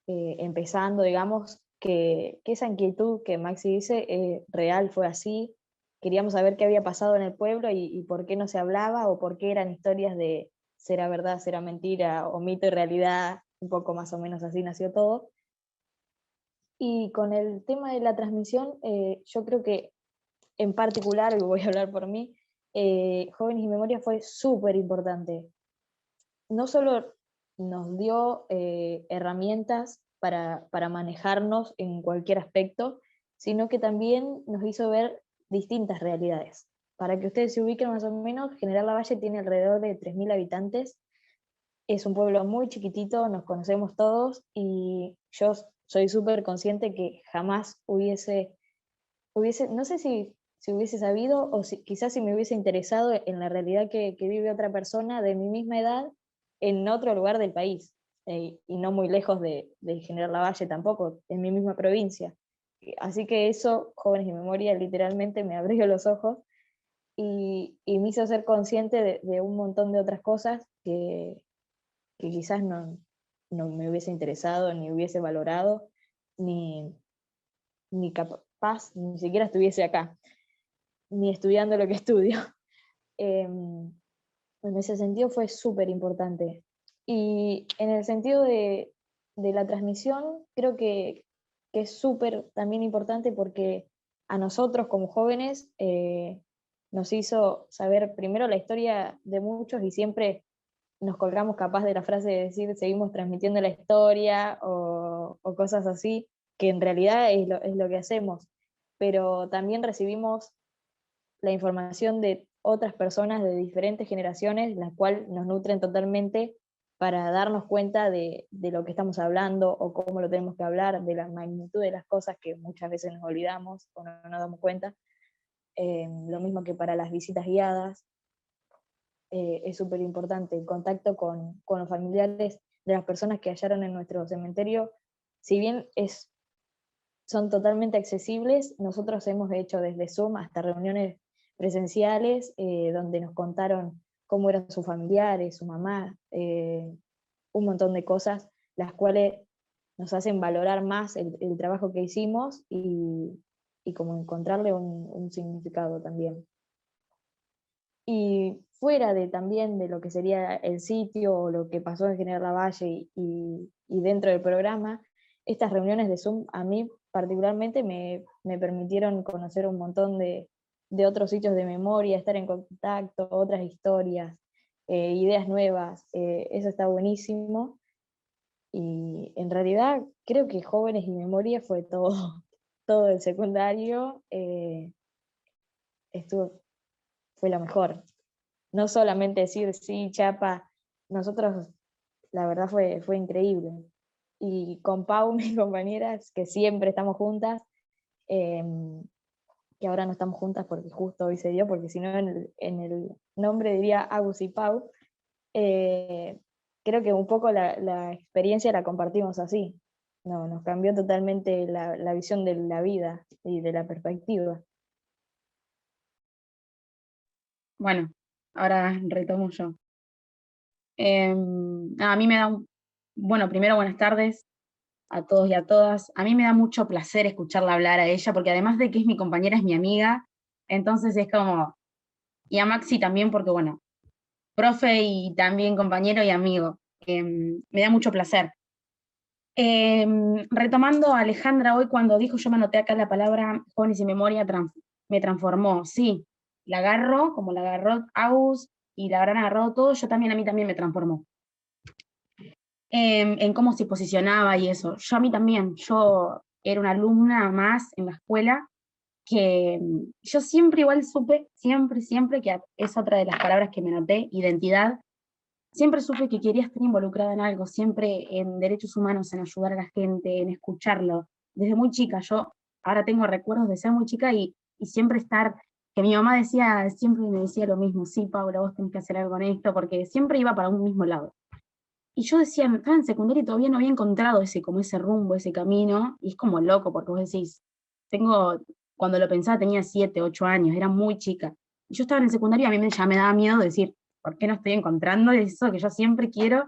empezando, digamos, que esa inquietud que Maxi dice real, fue así. Queríamos saber qué había pasado en el pueblo y por qué no se hablaba, o por qué eran historias de será verdad, será mentira, o mito y realidad, un poco más o menos así nació todo. Y con el tema de la transmisión, yo creo que en particular, y voy a hablar por mí, Jóvenes y Memoria fue súper importante. No solo nos dio herramientas para manejarnos en cualquier aspecto, sino que también nos hizo ver distintas realidades. Para que ustedes se ubiquen más o menos, General Lavalle tiene alrededor de 3.000 habitantes, es un pueblo muy chiquitito, nos conocemos todos, y yo soy súper consciente que jamás hubiese, no sé si hubiese sabido, o quizás si me hubiese interesado en la realidad que vive otra persona de mi misma edad en otro lugar del país, y no muy lejos de General Lavalle tampoco, en mi misma provincia. Así que eso, Jóvenes y Memoria, literalmente me abrió los ojos y me hizo ser consciente de un montón de otras cosas que quizás no me hubiese interesado, ni hubiese valorado, ni capaz, ni siquiera estuviese acá, ni estudiando lo que estudio. En ese sentido fue súper importante. Y en el sentido de la transmisión, creo que es súper también importante porque a nosotros como jóvenes nos hizo saber primero la historia de muchos, y siempre nos colgamos capaz de la frase de decir seguimos transmitiendo la historia o cosas así, que en realidad es lo que hacemos, pero también recibimos la información de otras personas de diferentes generaciones, las cuales nos nutren totalmente para darnos cuenta de lo que estamos hablando o cómo lo tenemos que hablar, de la magnitud de las cosas que muchas veces nos olvidamos o no nos damos cuenta. Lo mismo que para las visitas guiadas, es súper importante el contacto con los familiares de las personas que hallaron en nuestro cementerio. Si bien son totalmente accesibles, nosotros hemos hecho desde Zoom hasta reuniones presenciales, donde nos contaron cómo eran sus familiares, su mamá, un montón de cosas, las cuales nos hacen valorar más el trabajo que hicimos y como encontrarle un significado también. Y fuera también de lo que sería el sitio o lo que pasó en General Lavalle y dentro del programa, estas reuniones de Zoom a mí particularmente me permitieron conocer un montón de otros sitios de memoria, estar en contacto, otras historias, ideas nuevas, eso está buenísimo. Y en realidad creo que Jóvenes y Memoria fue todo, todo el secundario, fue lo mejor. No solamente decir, sí, chapa, nosotros, la verdad fue increíble. Y con Pau, mis compañeras, que siempre estamos juntas, que ahora no estamos juntas porque justo hoy se dio, porque si no en el nombre diría Agus y Pau, creo que un poco la experiencia la compartimos así. No, nos cambió totalmente la visión de la vida y de la perspectiva. Bueno, ahora retomo yo. A mí me da bueno, primero buenas tardes a todos y a todas. A mí me da mucho placer escucharla hablar a ella, porque además de que es mi compañera, es mi amiga, entonces es como, y a Maxi también, porque bueno, profe y también compañero y amigo. Me da mucho placer. Retomando a Alejandra hoy cuando dijo, yo me anoté acá la palabra Jóvenes y Memoria, me transformó, sí, la agarro, como la agarró Agus, y la habrán agarrado todos, a mí también me transformó. En cómo se posicionaba y eso. Yo a mí también, yo era una alumna más en la escuela, que yo siempre igual supe, siempre, que es otra de las palabras que me anoté, identidad. siempre supe que quería estar involucrada en algo, siempre en derechos humanos, en ayudar a la gente, en escucharlo. Desde muy chica, yo ahora tengo recuerdos de ser muy chica y siempre estar, que mi mamá decía, siempre me decía lo mismo, sí, Paula, vos tenés que hacer algo con esto, porque siempre iba para un mismo lado. Y yo decía, estaba en secundaria y todavía no había encontrado como ese rumbo, ese camino, y es como loco, porque vos decís, cuando lo pensaba tenía 7, 8 años, era muy chica. Y yo estaba en el secundario y a mí ya me daba miedo decir, ¿por qué no estoy encontrando eso que yo siempre quiero?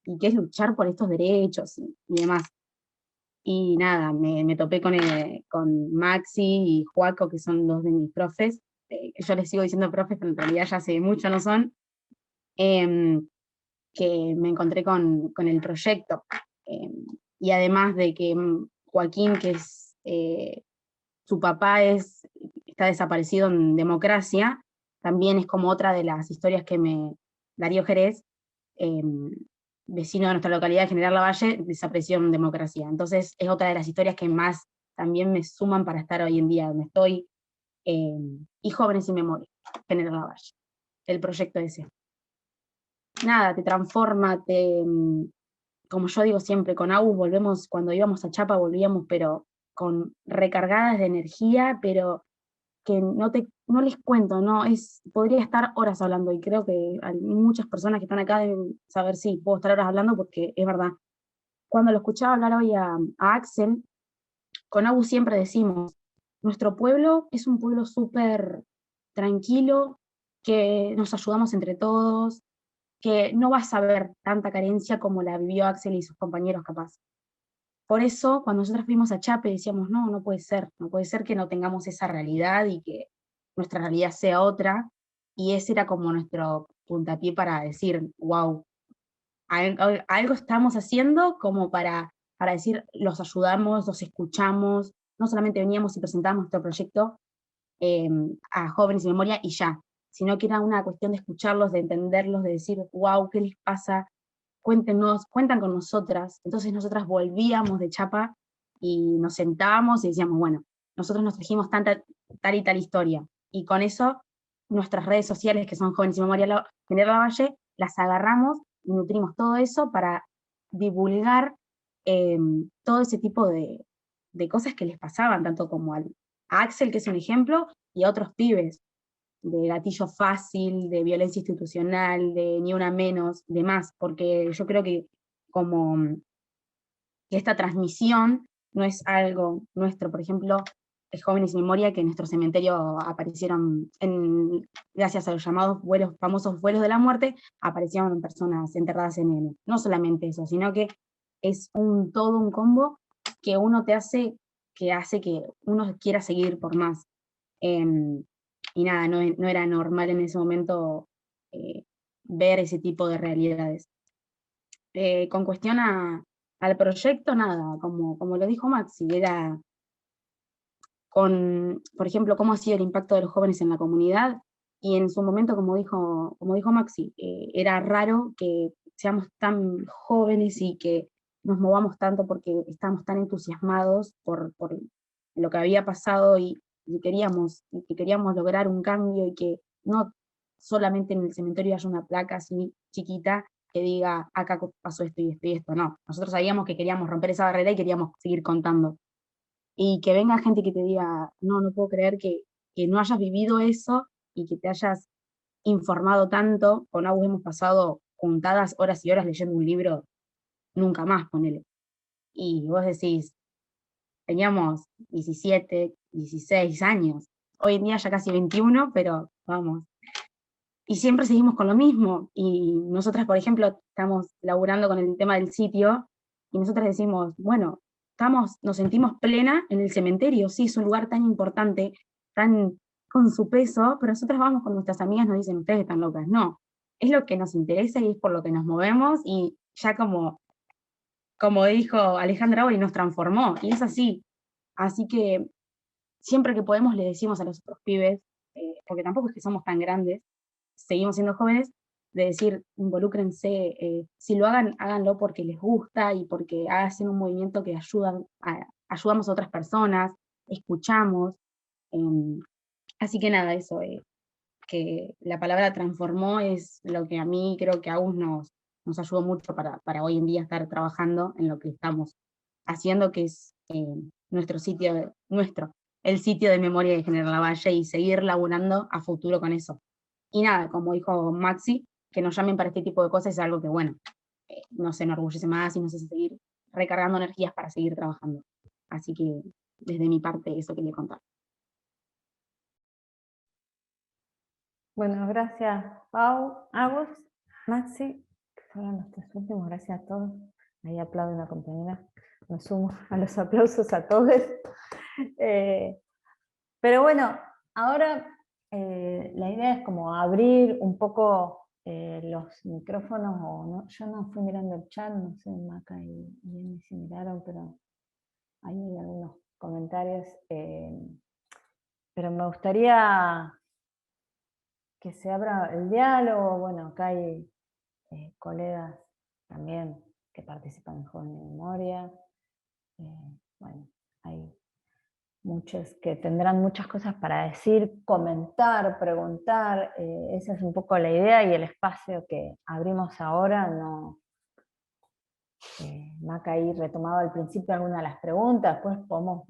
Y que es luchar por estos derechos y demás. Y nada, me topé con Maxi y Joaco, que son dos de mis profes. Yo les sigo diciendo profes, pero en realidad ya hace mucho no son. Que me encontré con el proyecto. Y además de que Joaquín, que es su papá está desaparecido en democracia, también es como otra de las historias Darío Jerez, vecino de nuestra localidad, General Lavalle, desapareció en democracia. Entonces es otra de las historias que más también me suman para estar hoy en día donde estoy, y Jóvenes sin Memoria, General Lavalle, el proyecto ese. Nada, te transforma, como yo digo siempre, con Agus volvemos, cuando íbamos a Chapa volvíamos, pero con recargadas de energía, pero que no les cuento, podría estar horas hablando, y creo que hay muchas personas que están acá deben saber, sí, puedo estar horas hablando porque es verdad. Cuando lo escuchaba hablar hoy a Axel, con Agus siempre decimos, nuestro pueblo es un pueblo súper tranquilo, que nos ayudamos entre todos, que no vas a ver tanta carencia como la vivió Axel y sus compañeros capaz. Por eso, cuando nosotros fuimos a Chape, decíamos, no puede ser que no tengamos esa realidad y que nuestra realidad sea otra, y ese era como nuestro puntapié para decir, wow, algo estamos haciendo como para decir, los ayudamos, los escuchamos, no solamente veníamos y presentábamos nuestro proyecto a Jóvenes sin Memoria y ya, sino que era una cuestión de escucharlos, de entenderlos, de decir, wow, ¿qué les pasa? Cuéntenos, cuentan con nosotras. Entonces nosotras volvíamos de Chapa y nos sentábamos y decíamos, bueno, nosotros nos trajimos tal y tal historia. Y con eso, nuestras redes sociales, que son Jóvenes sin Memoria General Lavalle, las agarramos y nutrimos todo eso para divulgar todo ese tipo de cosas que les pasaban, tanto como a Axel, que es un ejemplo, y a otros pibes, de gatillo fácil, de violencia institucional, de ni una menos, de más, porque yo creo que como que esta transmisión no es algo nuestro. Por ejemplo, Jóvenes sin Memoria, que en nuestro cementerio aparecieron, gracias a los llamados famosos vuelos de la muerte, aparecieron personas enterradas en él. No solamente eso, sino que es todo un combo que hace que uno quiera seguir por más. Y nada, no era normal en ese momento ver ese tipo de realidades. Con cuestión al proyecto, nada, como lo dijo Maxi, era por ejemplo, cómo ha sido el impacto de los jóvenes en la comunidad, y en su momento, como dijo Maxi, era raro que seamos tan jóvenes y que nos movamos tanto porque estábamos tan entusiasmados por lo que había pasado y que queríamos lograr un cambio, y que no solamente en el cementerio haya una placa así chiquita que diga, acá pasó esto y esto y esto, no. Nosotros sabíamos que queríamos romper esa barrera y queríamos seguir contando. Y que venga gente que te diga, no puedo creer que no hayas vivido eso y que te hayas informado tanto. Con Agus hemos pasado juntadas horas y horas leyendo un libro, nunca más, ponele. Y vos decís, teníamos 17, 16 años, hoy en día ya casi 21, pero vamos. Y siempre seguimos con lo mismo, y nosotras, por ejemplo, estamos laburando con el tema del sitio, y nosotras decimos, bueno, nos sentimos plena en el cementerio, sí, es un lugar tan importante, tan con su peso, pero nosotras vamos con nuestras amigas, nos dicen, ustedes están locas. No, es lo que nos interesa y es por lo que nos movemos, y ya como dijo Alejandra hoy, nos transformó, y es así. Así que siempre que podemos le decimos a los otros pibes, porque tampoco es que somos tan grandes, seguimos siendo jóvenes, de decir, involúcrense, si lo hagan, háganlo porque les gusta y porque hacen un movimiento que ayudamos a otras personas, escuchamos. Así que nada, eso, que la palabra transformó es lo que a mí creo que aún nos ayudó mucho para hoy en día estar trabajando en lo que estamos haciendo, que es el sitio de memoria de General Lavalle, y seguir laburando a futuro con eso. Y nada, como dijo Maxi, que nos llamen para este tipo de cosas es algo que, bueno, nos enorgullece más y nos hace seguir recargando energías para seguir trabajando. Así que, desde mi parte, eso quería contar. Bueno, gracias Pau, Agus, Maxi, que fueron nuestros últimos, gracias a todos. Ahí aplauden a la compañera, me sumo a los aplausos a todos. Pero bueno, ahora la idea es como abrir un poco los micrófonos, o no, yo no fui mirando el chat, no sé, Maca y Emi si miraron, pero ahí hay algunos comentarios. Pero me gustaría que se abra el diálogo. Bueno, acá hay colegas también que participan en Jóvenes de Memoria. Bueno, hay muchos que tendrán muchas cosas para decir, comentar, preguntar. Esa es un poco la idea y el espacio que abrimos ahora. Maca ahí retomaba al principio algunas de las preguntas, después podemos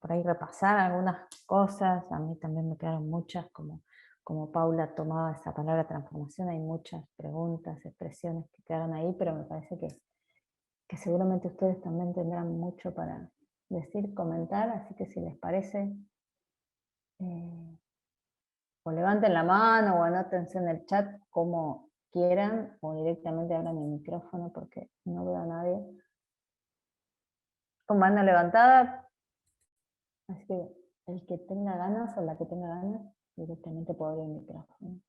por ahí repasar algunas cosas. A mí también me quedaron muchas, como Paula tomaba esa palabra transformación, hay muchas preguntas, expresiones que quedaron ahí, pero me parece que seguramente ustedes también tendrán mucho para decir, comentar, así que si les parece, o levanten la mano o anótense en el chat como quieran, o directamente abran el micrófono porque no veo a nadie. Con mano levantada, así que el que tenga ganas o la que tenga ganas, directamente puede abrir el micrófono.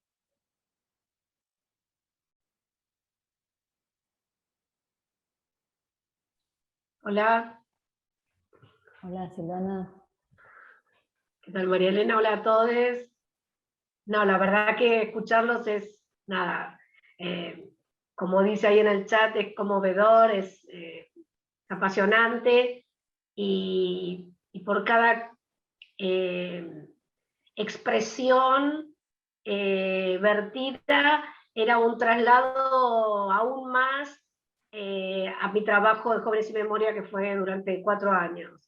Hola. Hola Silvana. ¿Qué tal, María Elena? Hola a todos. No, la verdad que escucharlos es, nada, como dice ahí en el chat, es conmovedor, es apasionante, y por cada expresión vertida era un traslado aún más a mi trabajo de Jóvenes y Memoria, que fue durante 4 años.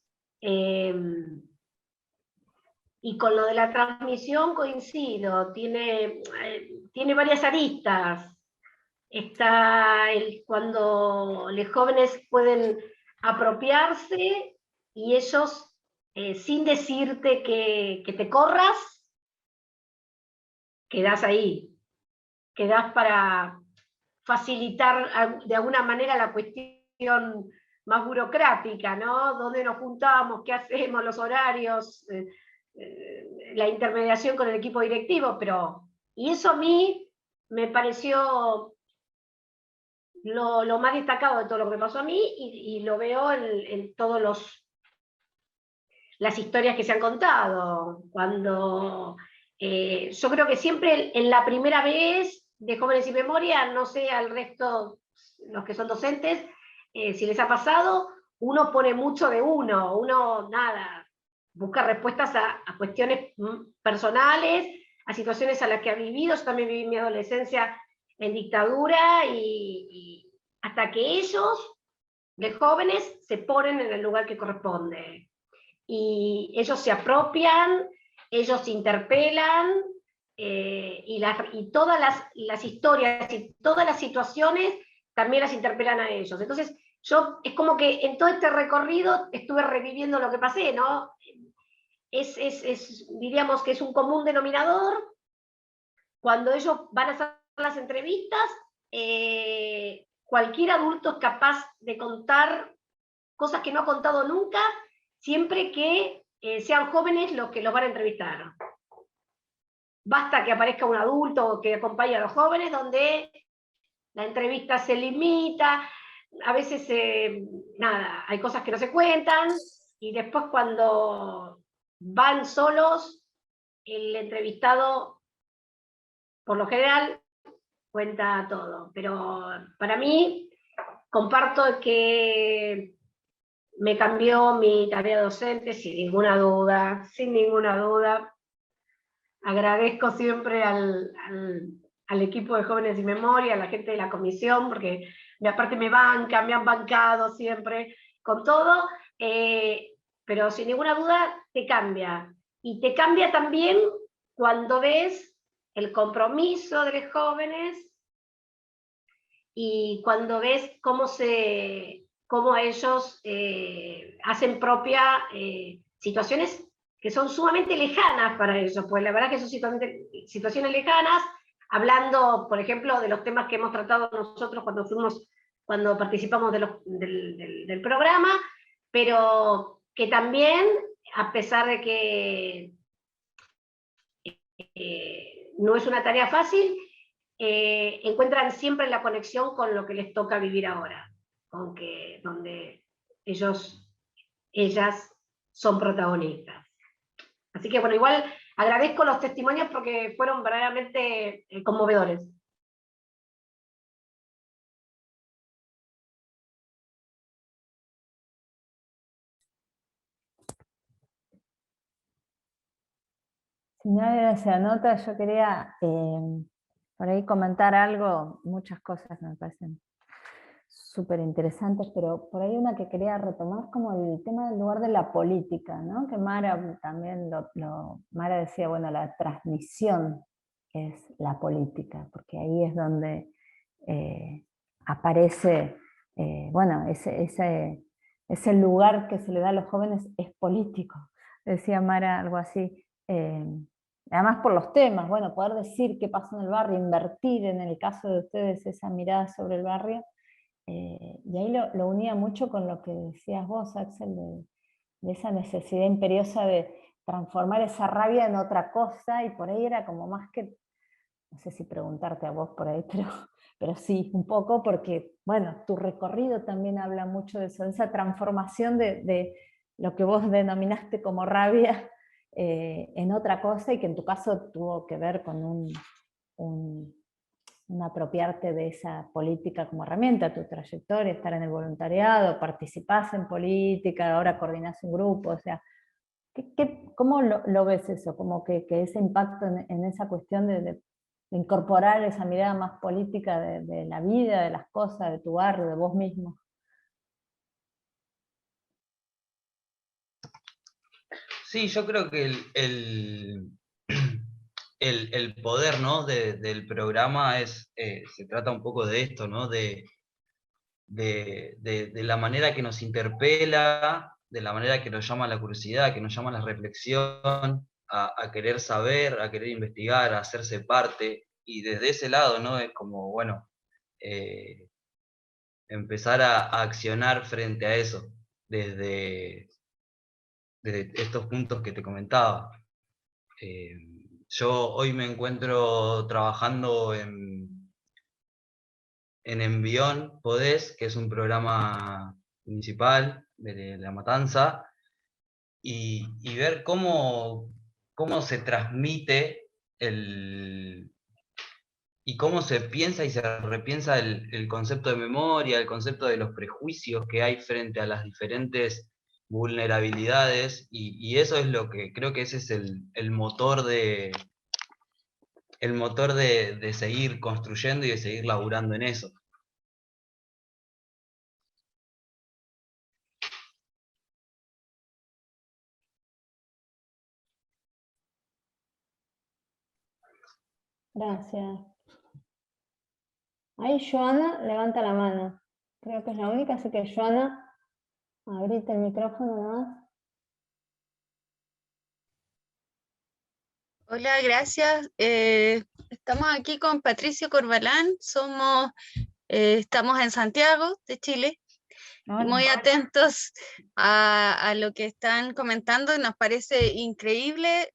Y con lo de la transmisión coincido, tiene varias aristas. Está cuando los jóvenes pueden apropiarse y ellos, sin decirte que te corras, quedás ahí, quedás para facilitar de alguna manera la cuestión más burocrática, ¿no? ¿Dónde nos juntamos? ¿Qué hacemos? Los horarios, la intermediación con el equipo directivo, y eso a mí me pareció lo más destacado de todo lo que me pasó a mí, y lo veo en todas las historias que se han contado. Cuando yo creo que siempre en la primera vez de Jóvenes y Memoria, no sé al resto, los que son docentes, si les ha pasado, uno pone mucho de uno nada, busca respuestas a cuestiones personales, a situaciones a las que ha vivido. Yo también viví mi adolescencia en dictadura, y hasta que ellos, de jóvenes, se ponen en el lugar que corresponde. Y ellos se apropian, ellos interpelan, y todas las historias y todas las situaciones también las interpelan a ellos. Entonces, yo es como que en todo este recorrido estuve reviviendo lo que pasé, ¿no? Diríamos que es un común denominador. Cuando ellos van a hacer las entrevistas, cualquier adulto es capaz de contar cosas que no ha contado nunca, siempre que sean jóvenes los que los van a entrevistar. Basta que aparezca un adulto que acompañe a los jóvenes, donde la entrevista se limita, a veces nada, hay cosas que no se cuentan, y después cuando van solos, el entrevistado, por lo general, cuenta todo. Pero para mí, comparto que me cambió mi tarea docente, sin ninguna duda, agradezco siempre al equipo de Jóvenes y Memoria, a la gente de la comisión, porque aparte me han bancado siempre con todo, pero sin ninguna duda te cambia. Y te cambia también cuando ves el compromiso de los jóvenes y cuando ves cómo ellos hacen propia situaciones que son sumamente lejanas para ellos, pues la verdad que son situaciones lejanas, hablando, por ejemplo, de los temas que hemos tratado nosotros cuando participamos del programa, pero que también, a pesar de que no es una tarea fácil, encuentran siempre la conexión con lo que les toca vivir ahora, donde ellas son protagonistas. Así que bueno, igual agradezco los testimonios porque fueron verdaderamente conmovedores. Si nadie se anota, yo quería por ahí comentar algo, muchas cosas me parecen súper interesantes, pero por ahí una que quería retomar como el tema del lugar de la política, ¿no? Que Mara también Mara decía, bueno, la transmisión es la política, porque ahí es donde aparece, bueno, ese lugar que se le da a los jóvenes es político, decía Mara algo así. Además por los temas, bueno, poder decir qué pasa en el barrio, invertir en el caso de ustedes esa mirada sobre el barrio, y ahí lo unía mucho con lo que decías vos, Axel, de esa necesidad imperiosa de transformar esa rabia en otra cosa, y por ahí era como más que, no sé si preguntarte a vos por ahí, pero sí, un poco, porque, bueno, tu recorrido también habla mucho de eso, de esa transformación de lo que vos denominaste como rabia, en otra cosa, y que en tu caso tuvo que ver con un apropiarte de esa política como herramienta, tu trayectoria, estar en el voluntariado, participás en política, ahora coordinás un grupo, o sea, ¿cómo lo ves eso? Como que ese impacto en esa cuestión de incorporar esa mirada más política de la vida, de las cosas, de tu barrio, de vos mismo. Sí, yo creo que el poder, ¿no? del programa se trata un poco de esto, ¿no? De la manera que nos interpela, de la manera que nos llama la curiosidad, que nos llama la reflexión, a querer saber, a querer investigar, a hacerse parte, y desde ese lado, ¿no? Es como, bueno, empezar a accionar frente a eso, desde estos puntos que te comentaba. Yo hoy me encuentro trabajando en Envión Podés, que es un programa municipal de La Matanza, y ver cómo se transmite y cómo se piensa y se repiensa el concepto de memoria, el concepto de los prejuicios que hay frente a las diferentes vulnerabilidades, y eso es lo que creo que ese es el motor de seguir construyendo y de seguir laburando en eso. Gracias. Ahí Joana levanta la mano. Creo que es la única, así que Joana, abrite el micrófono nomás. Hola, gracias. Estamos aquí con Patricio Corbalán, estamos en Santiago de Chile, muy atentos a lo que están comentando, nos parece increíble.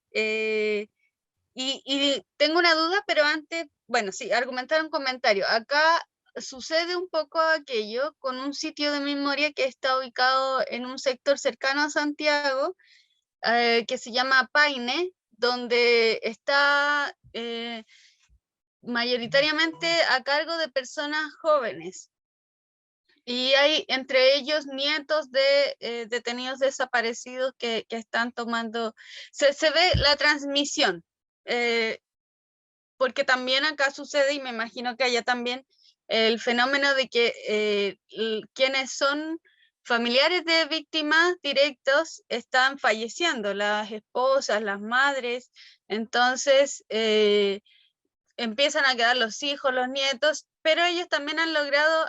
Y tengo una duda, pero antes, bueno, sí, argumentar un comentario. Acá sucede un poco aquello con un sitio de memoria que está ubicado en un sector cercano a Santiago, que se llama Paine, donde está mayoritariamente a cargo de personas jóvenes. Y hay entre ellos nietos de detenidos desaparecidos que están tomando, se ve la transmisión, porque también acá sucede, y me imagino que allá también, el fenómeno de que quienes son familiares de víctimas directos están falleciendo, las esposas, las madres, entonces empiezan a quedar los hijos, los nietos, pero ellos también han logrado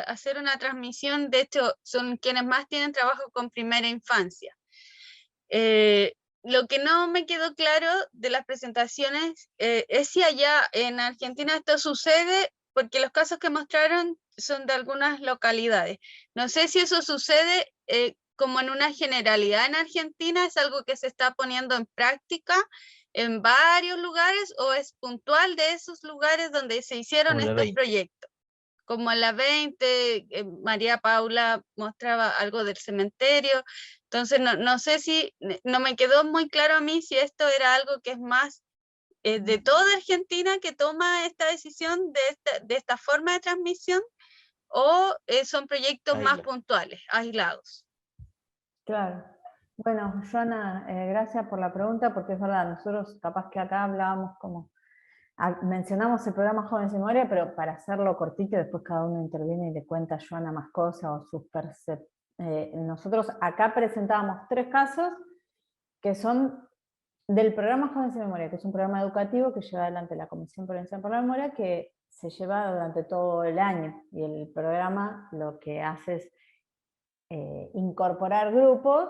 hacer una transmisión, de hecho son quienes más tienen trabajo con primera infancia. Lo que no me quedó claro de las presentaciones es si allá en Argentina esto sucede, porque los casos que mostraron son de algunas localidades. No sé si eso sucede como en una generalidad en Argentina, es algo que se está poniendo en práctica en varios lugares o es puntual de esos lugares donde se hicieron estos proyectos. Como en la 20, María Paula mostraba algo del cementerio, entonces no sé si, no me quedó muy claro a mí si esto era algo que es más de toda Argentina que toma esta decisión de esta forma de transmisión, o son proyectos más puntuales, aislados. Claro. Bueno, Joana, gracias por la pregunta, porque es verdad, nosotros capaz que acá hablábamos como, mencionamos el programa Jóvenes en Memoria, pero para hacerlo cortito, después cada uno interviene y le cuenta a Joana más cosas o sus nosotros acá presentábamos 3 casos que son del programa Jóvenes en Memoria, que es un programa educativo que lleva adelante la Comisión Provincial por la Memoria, que se lleva durante todo el año, y el programa lo que hace es incorporar grupos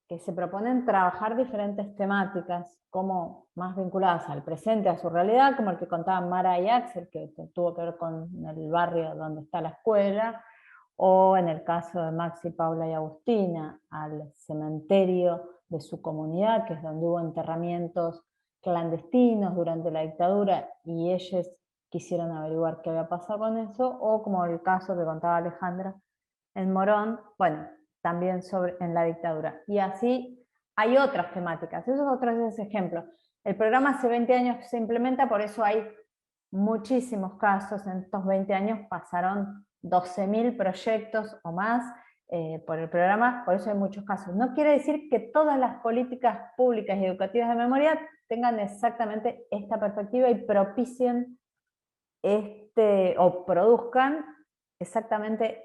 que se proponen trabajar diferentes temáticas, como más vinculadas al presente, a su realidad, como el que contaban Mara y Axel, que tuvo que ver con el barrio donde está la escuela, o en el caso de Maxi, Paula y Agustina, al cementerio de su comunidad, que es donde hubo enterramientos clandestinos durante la dictadura, y ellos quisieron averiguar qué había pasado con eso, o como el caso que contaba Alejandra, en Morón, bueno, también en la dictadura. Y así hay otras temáticas, esos otros ejemplos. El programa hace 20 años se implementa, por eso hay muchísimos casos, en estos 20 años pasaron 12.000 proyectos o más por el programa, por eso hay muchos casos. No quiere decir que todas las políticas públicas y educativas de memoria tengan exactamente esta perspectiva y propicien o produzcan exactamente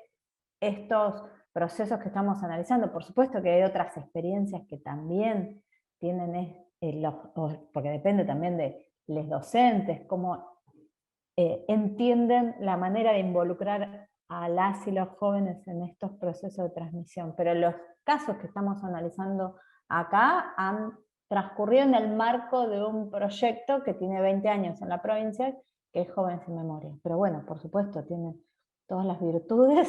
estos procesos que estamos analizando. Por supuesto que hay otras experiencias que también tienen, porque depende también de los docentes, cómo entienden la manera de involucrar a las y los jóvenes en estos procesos de transmisión. Pero los casos que estamos analizando acá han transcurrido en el marco de un proyecto que tiene 20 años en la provincia, que es Jóvenes en Memoria. Pero bueno, por supuesto, tiene todas las virtudes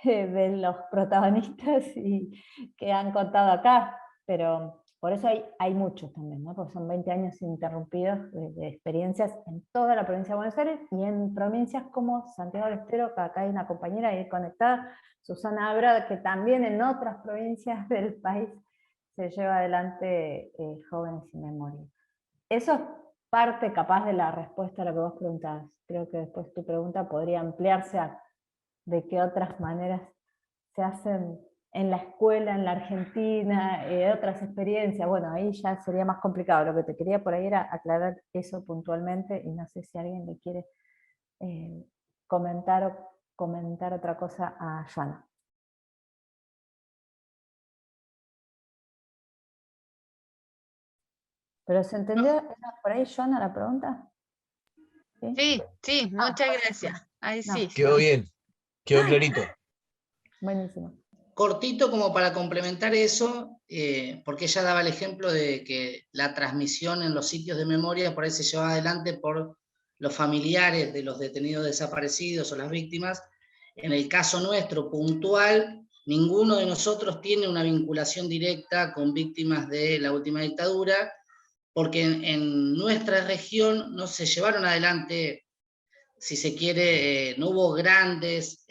de los protagonistas y que han contado acá, pero por eso hay muchos también, ¿no? Porque son 20 años interrumpidos de experiencias en toda la provincia de Buenos Aires y en provincias como Santiago del Estero, que acá hay una compañera ahí conectada, Susana Abra, que también en otras provincias del país se lleva adelante Jóvenes sin Memoria. Eso es parte capaz de la respuesta a lo que vos preguntabas. Creo que después tu pregunta podría ampliarse a de qué otras maneras se hacen en la escuela, en la Argentina, otras experiencias. Bueno, ahí ya sería más complicado. Lo que te quería por ahí era aclarar eso puntualmente, y no sé si alguien le quiere comentar otra cosa a Joana. ¿Pero se entendió por ahí, Joana, la pregunta? Sí, muchas gracias. Ahí sí. Quedó bien, quedó clarito. Buenísimo. Cortito como para complementar eso, porque ella daba el ejemplo de que la transmisión en los sitios de memoria por ahí se lleva adelante por los familiares de los detenidos desaparecidos o las víctimas. En el caso nuestro puntual, ninguno de nosotros tiene una vinculación directa con víctimas de la última dictadura, porque en nuestra región no se llevaron adelante, si se quiere, no hubo grandes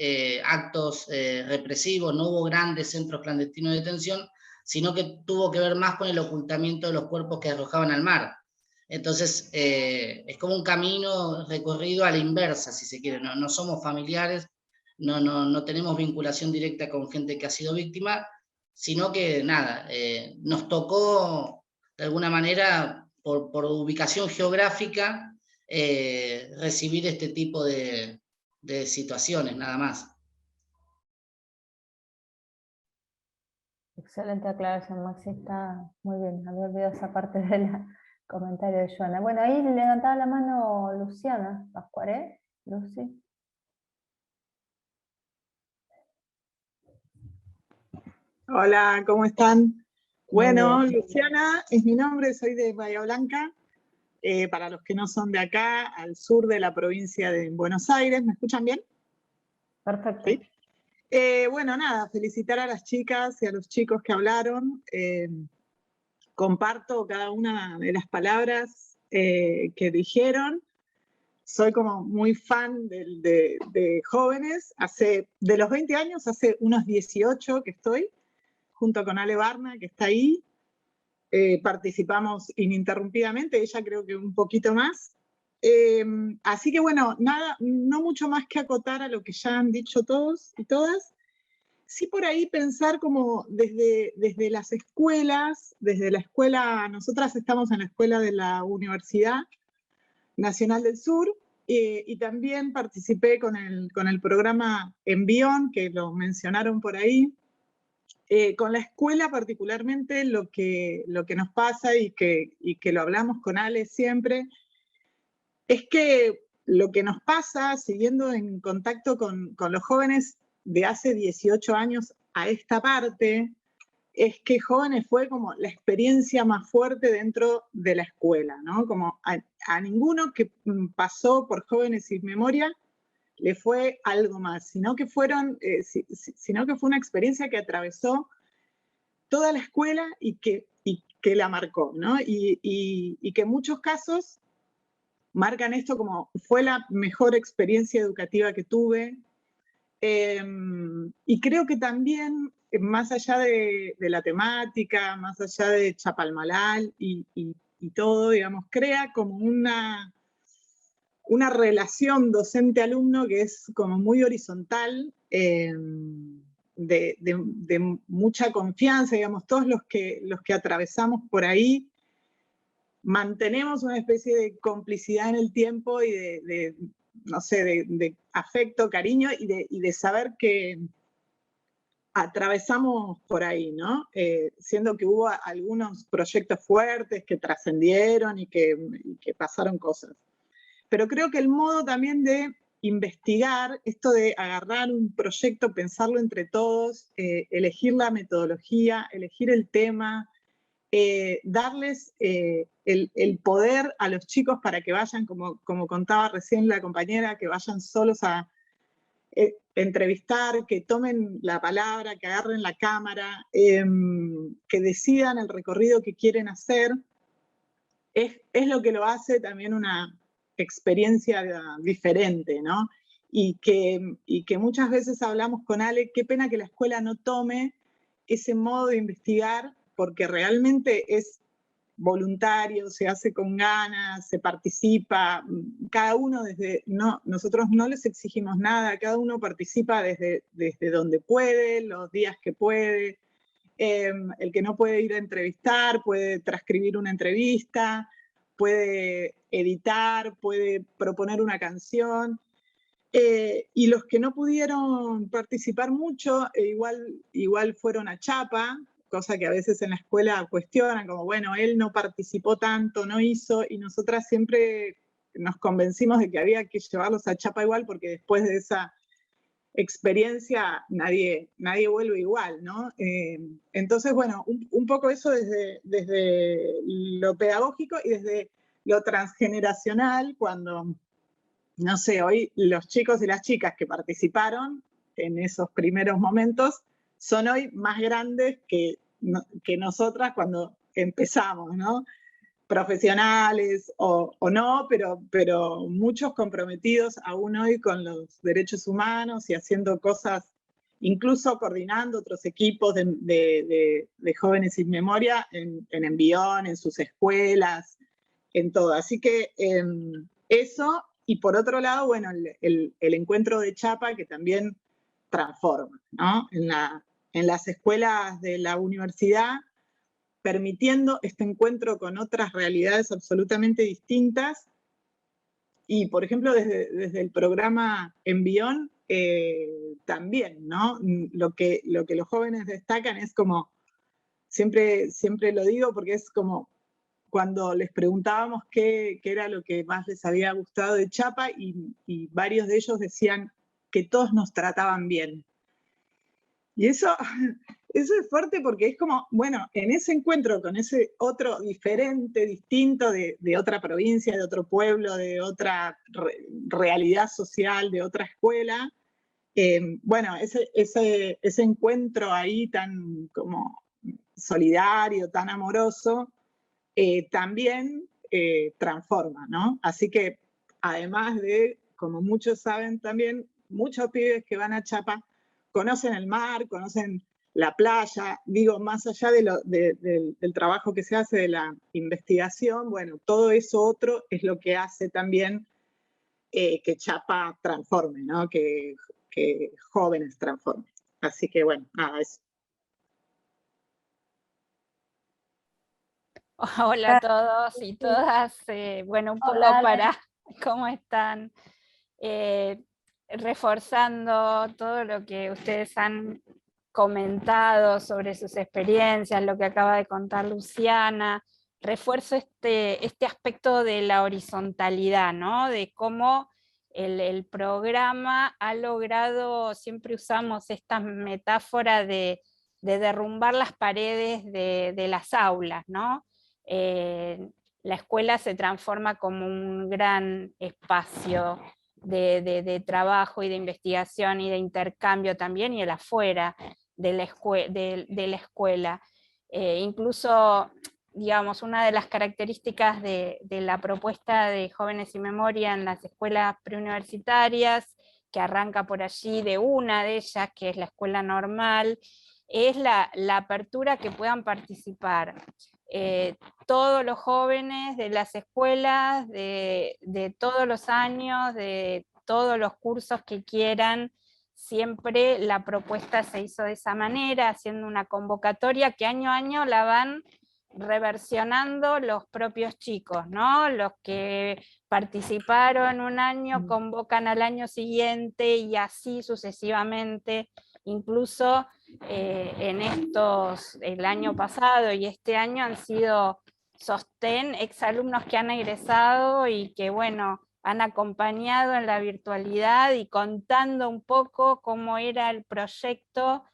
actos represivos, no hubo grandes centros clandestinos de detención, sino que tuvo que ver más con el ocultamiento de los cuerpos que arrojaban al mar. Entonces, es como un camino recorrido a la inversa, si se quiere. No somos familiares, no tenemos vinculación directa con gente que ha sido víctima, sino que nada, nos tocó de alguna manera por ubicación geográfica, recibir este tipo de situaciones, nada más. Excelente aclaración, Maxi, está muy bien. Había olvidado esa parte del comentario de Joana. Bueno, ahí levantaba la mano Luciana Pascuaré. Lucy. Hola, ¿cómo están? Muy Bueno, bien. Luciana es mi nombre, soy de Bahía Blanca. Para los que no son de acá, al sur de la provincia de Buenos Aires. ¿Me escuchan bien? Perfecto. ¿Sí? Bueno, nada, felicitar a las chicas y a los chicos que hablaron. Comparto cada una de las palabras que dijeron. Soy como muy fan de jóvenes. De los 20 años, hace unos 18 que estoy, junto con Ale Barna, que está ahí. Participamos ininterrumpidamente, ella creo que un poquito más. Así que bueno, nada, no mucho más que acotar a lo que ya han dicho todos y todas. Sí, por ahí pensar como desde las escuelas, desde la escuela, nosotras estamos en la escuela de la Universidad Nacional del Sur, y también participé con el programa Envión, que lo mencionaron por ahí. Con la escuela particularmente lo que nos pasa y que lo hablamos con Ale siempre, es que lo que nos pasa, siguiendo en contacto con los jóvenes de hace 18 años a esta parte, es que jóvenes fue como la experiencia más fuerte dentro de la escuela, ¿no? Como a ninguno que pasó por Jóvenes Sin Memoria le fue algo más, sino que fue una experiencia que atravesó toda la escuela y que la marcó, ¿no? Y que en muchos casos marcan esto como fue la mejor experiencia educativa que tuve. Y creo que también, más allá de la temática, más allá de Chapalmalal y todo, digamos, crea como una relación docente-alumno que es como muy horizontal, de mucha confianza, digamos, todos los que atravesamos por ahí mantenemos una especie de complicidad en el tiempo y no sé, de afecto, cariño y de saber que atravesamos por ahí, ¿no? Siendo que hubo algunos proyectos fuertes que trascendieron y que pasaron cosas. Pero creo que el modo también de investigar, esto de agarrar un proyecto, pensarlo entre todos, elegir la metodología, elegir el tema, darles el poder a los chicos para que vayan, como contaba recién la compañera, que vayan solos a entrevistar, que tomen la palabra, que agarren la cámara, que decidan el recorrido que quieren hacer, es lo que lo hace también una experiencia diferente, ¿no? Y que muchas veces hablamos con Ale, qué pena que la escuela no tome ese modo de investigar, porque realmente es voluntario, se hace con ganas, se participa, cada uno nosotros no les exigimos nada, cada uno participa desde donde puede, los días que puede. El que no puede ir a entrevistar puede transcribir una entrevista, puede editar, puede proponer una canción. Y los que no pudieron participar mucho, igual fueron a Chapa, cosa que a veces en la escuela cuestionan, como bueno, él no participó tanto, no hizo, y nosotras siempre nos convencimos de que había que llevarlos a Chapa igual, porque después de esa experiencia nadie vuelve igual, ¿no? Entonces, bueno, un poco eso desde lo pedagógico y desde lo transgeneracional, cuando, no sé, hoy los chicos y las chicas que participaron en esos primeros momentos son hoy más grandes que nosotras cuando empezamos, ¿no? Profesionales o no, pero muchos comprometidos aún hoy con los derechos humanos y haciendo cosas, incluso coordinando otros equipos de Jóvenes Sin Memoria en Envión, en sus escuelas, en todo. Así que eso, y por otro lado, bueno, el encuentro de Chapa, que también transforma, ¿no? En las escuelas de la universidad, permitiendo este encuentro con otras realidades absolutamente distintas. Y, por ejemplo, desde el programa Envión, también, ¿no? Lo que los jóvenes destacan es como, siempre lo digo porque es como cuando les preguntábamos qué era lo que más les había gustado de Chapa, y varios de ellos decían que todos nos trataban bien. Y eso es fuerte porque es como, bueno, en ese encuentro con ese otro diferente, distinto de otra provincia, de otro pueblo, de otra realidad social, de otra escuela, bueno, ese encuentro ahí tan como solidario, tan amoroso, también transforma, ¿no? Así que además de, como muchos saben también, muchos pibes que van a Chapa conocen el mar, conocen la playa, digo, más allá del trabajo que se hace de la investigación, bueno, todo eso otro es lo que hace también que Chapa transforme, ¿no? Que jóvenes transformen. Así que bueno, nada, eso. Hola a todos y todas. Bueno, un poco Hola, Ale. para cómo están, reforzando todo lo que ustedes han comentado sobre sus experiencias, lo que acaba de contar Luciana. Refuerzo este aspecto de la horizontalidad, ¿no? De cómo el programa ha logrado, siempre usamos esta metáfora de derrumbar las paredes de las aulas, ¿no? La escuela se transforma como un gran espacio de trabajo y de investigación y de intercambio también, y el afuera de la escuela. Incluso, digamos, una de las características de la propuesta de Jóvenes y Memoria en las escuelas preuniversitarias, que arranca por allí, de una de ellas, que es la escuela normal, es la apertura que puedan participar todos los jóvenes de las escuelas, de todos los años, de todos los cursos que quieran. Siempre la propuesta se hizo de esa manera, haciendo una convocatoria que año a año la van reversionando los propios chicos, ¿no? Los que participaron un año convocan al año siguiente y así sucesivamente. Incluso el año pasado y este año han sido sostén exalumnos que han egresado y que, bueno, han acompañado en la virtualidad y contando un poco cómo era el proyecto.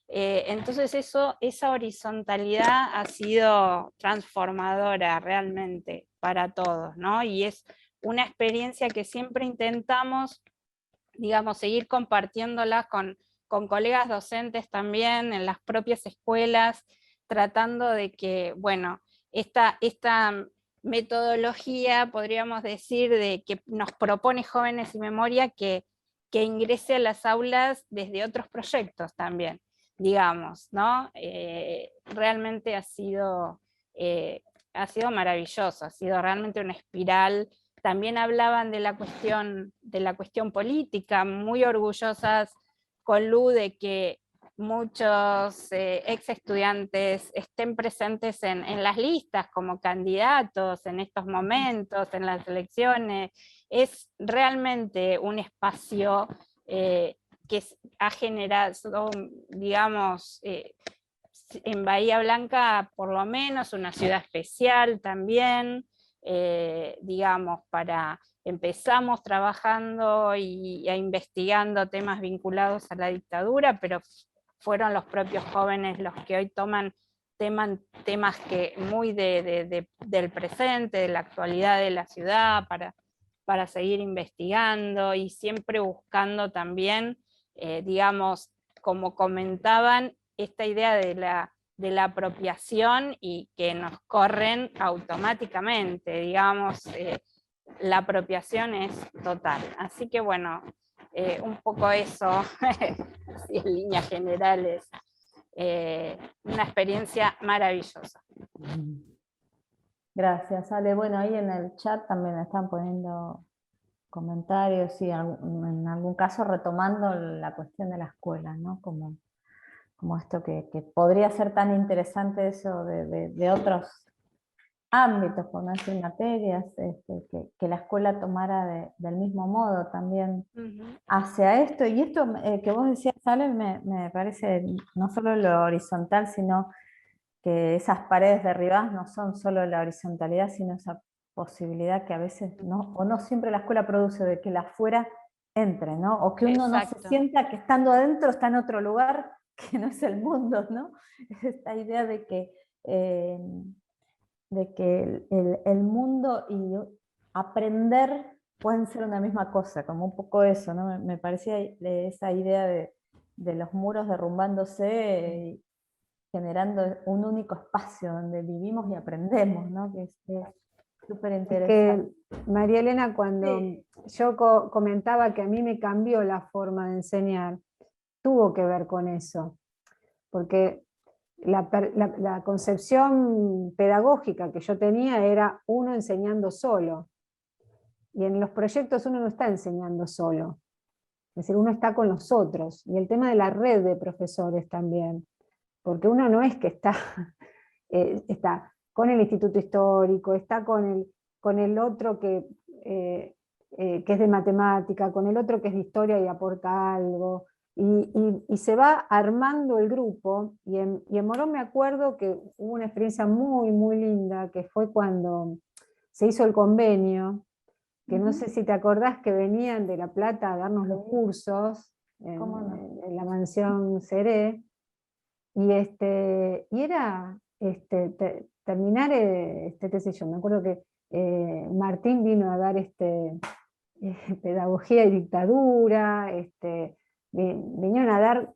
Entonces esa horizontalidad ha sido transformadora realmente para todos, ¿no? Y es una experiencia que siempre intentamos, digamos, seguir compartiéndola con colegas docentes también en las propias escuelas, tratando de que, bueno, esta metodología, podríamos decir, de que nos propone Jóvenes y Memoria, que ingrese a las aulas desde otros proyectos también, digamos, ¿no? Realmente ha sido maravilloso, ha sido realmente una espiral. También hablaban de la cuestión política, muy orgullosas con Lu de que muchos ex estudiantes estén presentes en las listas como candidatos en estos momentos, en las elecciones. Es realmente un espacio que ha generado, digamos, en Bahía Blanca por lo menos una ciudad especial también, digamos, empezamos trabajando y investigando temas vinculados a la dictadura, pero fueron los propios jóvenes los que hoy toman temas que muy del presente, de la actualidad de la ciudad, para seguir investigando y siempre buscando también, digamos, como comentaban, esta idea de la apropiación y que nos corren automáticamente, digamos, la apropiación es total. Así que bueno, un poco eso, así en líneas generales, una experiencia maravillosa. Gracias, Ale. Bueno, ahí en el chat también están poniendo comentarios y en algún caso retomando la cuestión de la escuela, ¿no? Como como esto que podría ser tan interesante eso de otros ámbitos, por no decir materias, que la escuela tomara del mismo modo también hacia esto. Y esto que vos decías, Ale, me parece no solo lo horizontal, sino que esas paredes derribadas no son solo la horizontalidad, sino esa posibilidad que a veces no siempre la escuela produce de que la afuera entre, ¿no? O que uno no se sienta que estando adentro está en otro lugar que no es el mundo, ¿no? Esta idea de que el mundo y aprender pueden ser una misma cosa, como un poco eso, ¿no? Me parecía esa idea de los muros derrumbándose, generando un único espacio donde vivimos y aprendemos, ¿no? Que es súper interesante. María Elena, cuando yo comentaba que a mí me cambió la forma de enseñar, tuvo que ver con eso, porque la concepción pedagógica que yo tenía era uno enseñando solo, y en los proyectos uno no está enseñando solo, es decir, uno está con los otros, y el tema de la red de profesores también, porque uno no es que está, está con el Instituto Histórico, está con el otro que es de matemática, con el otro que es de historia y aporta algo, y se va armando el grupo, y en Morón me acuerdo que hubo una experiencia muy, muy linda, que fue cuando se hizo el convenio, que no sé si te acordás que venían de La Plata a darnos los cursos en la mansión Seré, y era terminar, qué sé yo, me acuerdo que Martín vino a dar pedagogía y dictadura, vinieron a dar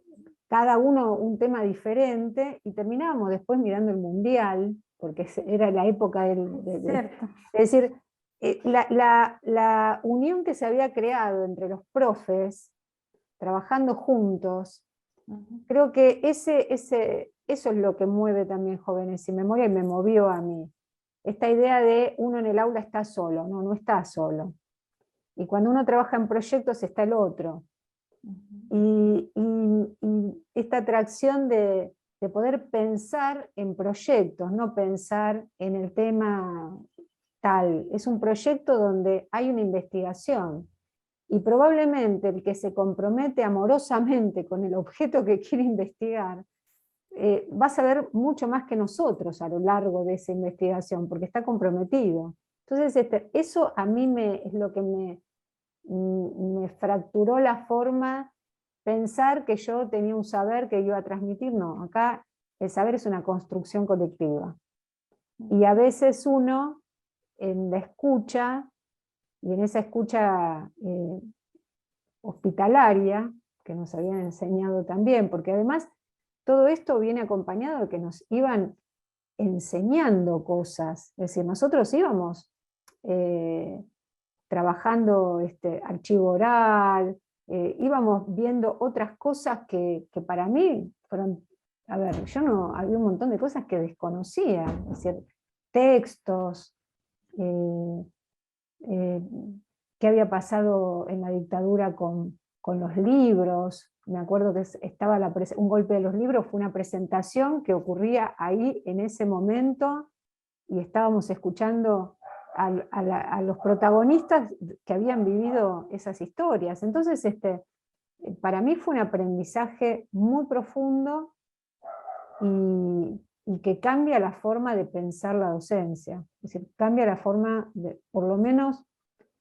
cada uno un tema diferente, y terminábamos después mirando el mundial, porque era la época es decir, la unión que se había creado entre los profes, trabajando juntos, creo que eso es lo que mueve también Jóvenes Sin Memoria, y me movió a mí. Esta idea de uno en el aula está solo, no está solo. Y cuando uno trabaja en proyectos está el otro. Y esta atracción de poder pensar en proyectos, no pensar en el tema tal. Es un proyecto donde hay una investigación. Y probablemente el que se compromete amorosamente con el objeto que quiere investigar, va a saber mucho más que nosotros a lo largo de esa investigación, porque está comprometido. Entonces, eso a mí es lo que me fracturó la forma, pensar que yo tenía un saber que iba a transmitir. No, acá el saber es una construcción colectiva. Y a veces uno, en la escucha, y en esa escucha hospitalaria, que nos habían enseñado también, porque además todo esto viene acompañado de que nos iban enseñando cosas, es decir, nosotros íbamos trabajando archivo oral, íbamos viendo otras cosas que para mí fueron, a ver, había un montón de cosas que desconocía, es decir, textos, qué había pasado en la dictadura con los libros. Me acuerdo que estaba un golpe de los libros, fue una presentación que ocurría ahí en ese momento, y estábamos escuchando a los protagonistas que habían vivido esas historias. Entonces, para mí fue un aprendizaje muy profundo, y que cambia la forma de pensar la docencia. Es decir, cambia la forma, por lo menos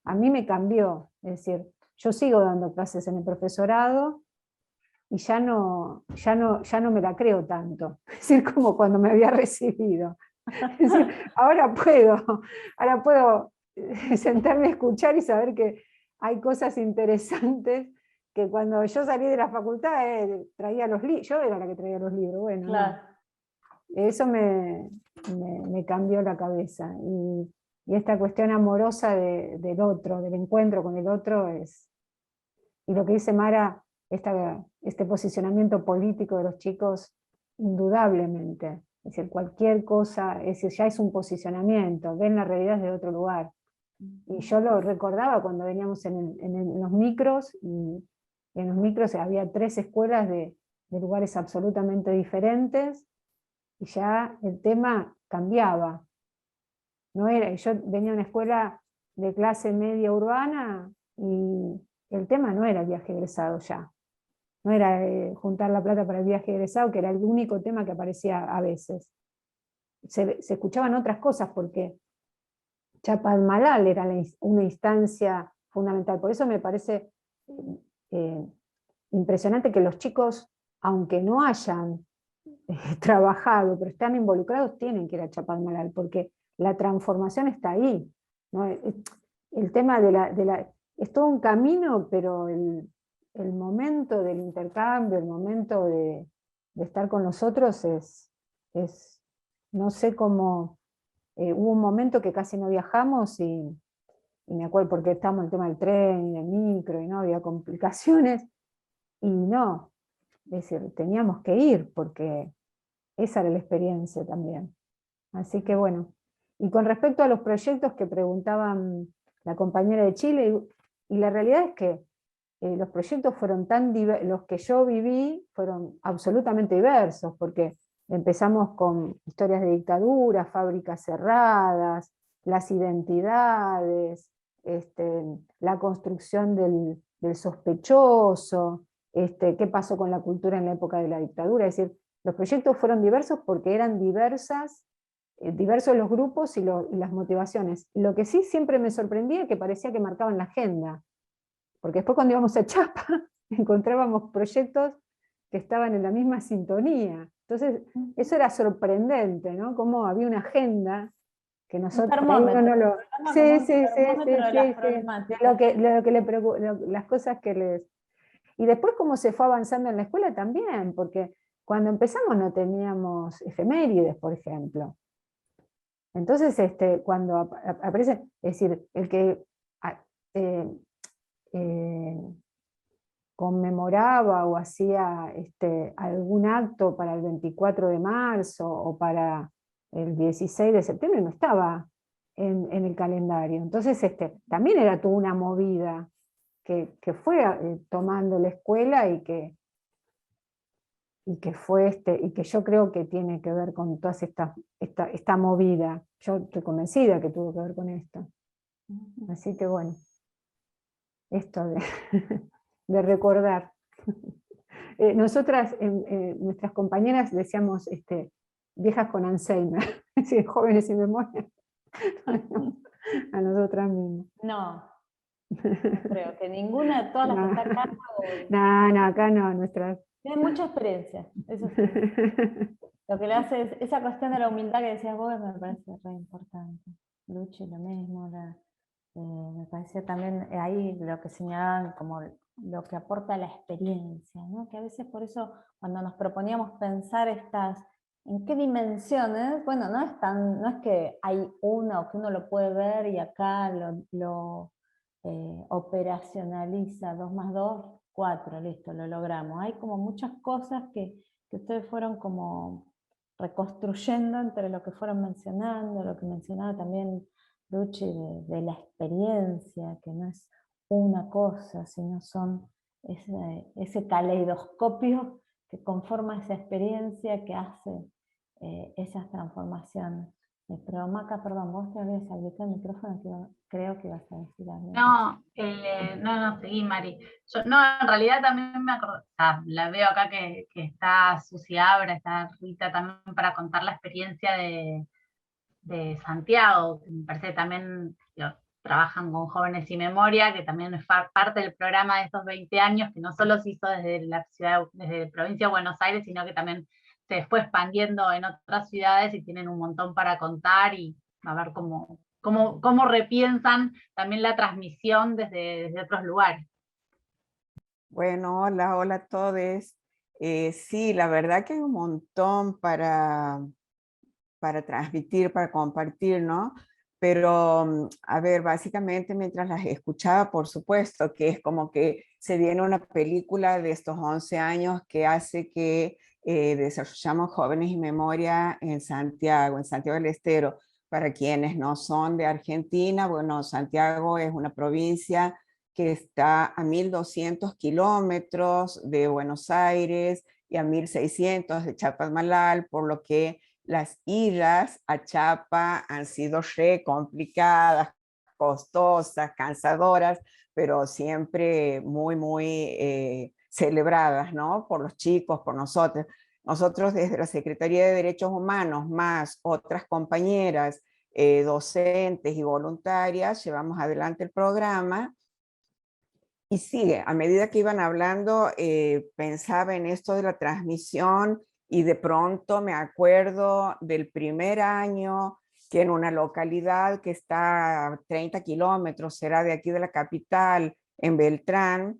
a mí me cambió. Es decir, yo sigo dando clases en el profesorado, y ya no me la creo tanto. Es decir, como cuando me había recibido. Es decir, ahora puedo sentarme a escuchar y saber que hay cosas interesantes, que cuando yo salí de la facultad traía los libros, yo era la que traía los libros, bueno, claro. Eso me cambió la cabeza, y esta cuestión amorosa del otro, del encuentro con el otro, y lo que dice Mara, este posicionamiento político de los chicos, indudablemente. Es decir, cualquier cosa, es decir, ya es un posicionamiento, ven la realidad desde otro lugar. Y yo lo recordaba cuando veníamos en los micros, y en los micros había 3 escuelas de de lugares absolutamente diferentes, y ya el tema cambiaba. No era, yo venía a una escuela de clase media urbana y el tema no era el viaje egresado ya. No era juntar la plata para el viaje egresado, que era el único tema que aparecía a veces. Se escuchaban otras cosas porque Chapadmalal era una instancia fundamental. Por eso me parece impresionante que los chicos, aunque no hayan trabajado, pero están involucrados, tienen que ir a Chapadmalal, porque la transformación está ahí, ¿no? El tema es todo un camino, pero el momento del intercambio, el momento de estar con los otros es no sé cómo, hubo un momento que casi no viajamos y me acuerdo porque estábamos en el tema del tren y del micro y no había complicaciones, y no, es decir, teníamos que ir porque esa era la experiencia también. Así que bueno, y con respecto a los proyectos que preguntaban la compañera de Chile, y la realidad es que los proyectos fueron los que yo viví fueron absolutamente diversos, porque empezamos con historias de dictadura, fábricas cerradas, las identidades, la construcción del sospechoso, qué pasó con la cultura en la época de la dictadura. Es decir, los proyectos fueron diversos porque eran diversos los grupos y las motivaciones. Lo que sí siempre me sorprendía es que parecía que marcaban la agenda, porque después cuando íbamos a Chapa encontrábamos proyectos que estaban en la misma sintonía. Entonces eso era sorprendente, ¿no? Cómo había una agenda que nosotros no lo... Sí, las cosas que les... Y después cómo se fue avanzando en la escuela también, porque cuando empezamos no teníamos efemérides, por ejemplo. Entonces, cuando aparece, es decir, el que conmemoraba o hacía algún acto para el 24 de marzo o para el 16 de septiembre no estaba en el calendario. Entonces, también era toda una movida que fue tomando la escuela y que fue y que yo creo que tiene que ver con toda esta movida. Yo estoy convencida que tuvo que ver con esto. Así que bueno, esto de recordar. Nosotras, nuestras compañeras decíamos viejas con Alzheimer, es decir, jóvenes sin memoria, a nosotras mismas. No, creo que ninguna de todas las que está acá. No, acá no, nuestras... Tiene mucha experiencia, eso sí. Lo que le hace es esa cuestión de la humildad que decías vos, me parece re importante. Luchi, lo mismo, me parecía también ahí lo que señalaban como lo que aporta la experiencia, ¿no? Que a veces por eso cuando nos proponíamos pensar en qué dimensiones, bueno, no es que hay una o que uno lo puede ver y acá lo operacionaliza, 2 más 2, 4, listo, lo logramos. Hay como muchas cosas que ustedes fueron como reconstruyendo entre lo que fueron mencionando, lo que mencionaba también Luchi de la experiencia, que no es una cosa, sino son ese caleidoscopio que conforma esa experiencia que hace esas transformaciones. Pero Maca, perdón, vos te habías habilitado el micrófono, creo que ibas a decir algo. No, seguí, Mari. No, en realidad también me acuerdo, la veo acá que está Susi Abra, está Rita también para contar la experiencia de Santiago, que me parece que también trabajan con Jóvenes y Memoria, que también es parte del programa de estos 20 años, que no solo se hizo desde la provincia de Buenos Aires, sino que también se fue expandiendo en otras ciudades y tienen un montón para contar y a ver cómo repiensan también la transmisión desde otros lugares. Bueno, hola a todos. Sí, la verdad que hay un montón para transmitir, para compartir, ¿no? Pero, a ver, básicamente mientras las escuchaba, por supuesto, que es como que se viene una película de estos 11 años que hace que desarrollamos Jóvenes y Memoria en Santiago del Estero. Para quienes no son de Argentina, bueno, Santiago es una provincia que está a 1200 kilómetros de Buenos Aires, y a 1600 de Chapadmalal, por lo que las idas a Chapa han sido re complicadas, costosas, cansadoras, pero siempre muy celebradas, ¿no? Por los chicos, por nosotros. Nosotros desde la Secretaría de Derechos Humanos, más otras compañeras docentes y voluntarias, llevamos adelante el programa. Y sigue, a medida que iban hablando, pensaba en esto de la transmisión y de pronto me acuerdo del primer año que en una localidad que está a 30 kilómetros, será de aquí de la capital, en Beltrán,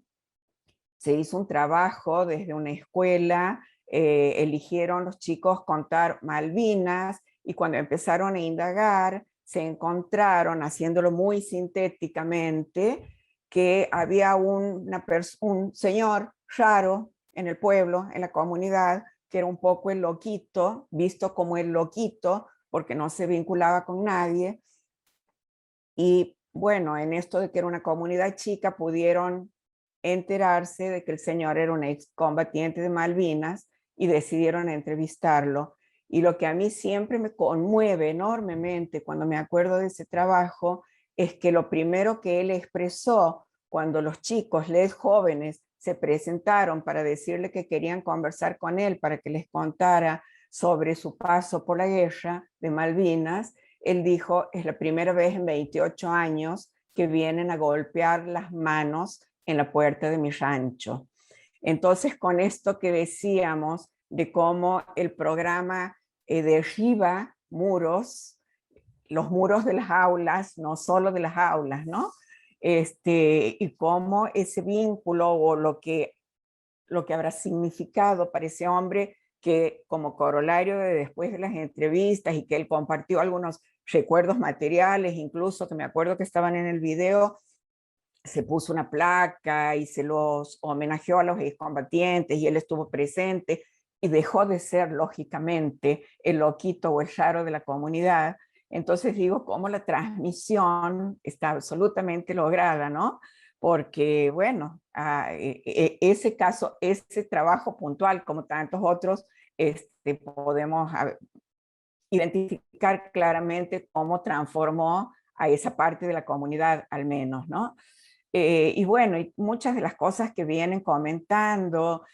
se hizo un trabajo desde una escuela, eligieron los chicos contar Malvinas y cuando empezaron a indagar se encontraron, haciéndolo muy sintéticamente, que había un señor raro en el pueblo, en la comunidad, que era un poco el loquito, visto como el loquito, porque no se vinculaba con nadie. Y bueno, en esto de que era una comunidad chica, pudieron enterarse de que el señor era un excombatiente de Malvinas y decidieron entrevistarlo. Y lo que a mí siempre me conmueve enormemente cuando me acuerdo de ese trabajo es que lo primero que él expresó cuando los chicos, les jóvenes, se presentaron para decirle que querían conversar con él para que les contara sobre su paso por la guerra de Malvinas, él dijo, es la primera vez en 28 años que vienen a golpear las manos en la puerta de mi rancho. Entonces, con esto que decíamos de cómo el programa derriba muros, los muros de las aulas, no solo de las aulas, ¿no? Y cómo ese vínculo o lo que habrá significado para ese hombre que como corolario de después de las entrevistas y que él compartió algunos recuerdos materiales, incluso que me acuerdo que estaban en el video, se puso una placa y se los homenajeó a los excombatientes y él estuvo presente y dejó de ser lógicamente el loquito o el raro de la comunidad. Entonces digo, cómo la transmisión está absolutamente lograda, ¿no? Porque, bueno, ese caso, ese trabajo puntual, como tantos otros, podemos identificar claramente cómo transformó a esa parte de la comunidad, al menos, ¿no? Y bueno, y muchas de las cosas que vienen comentando,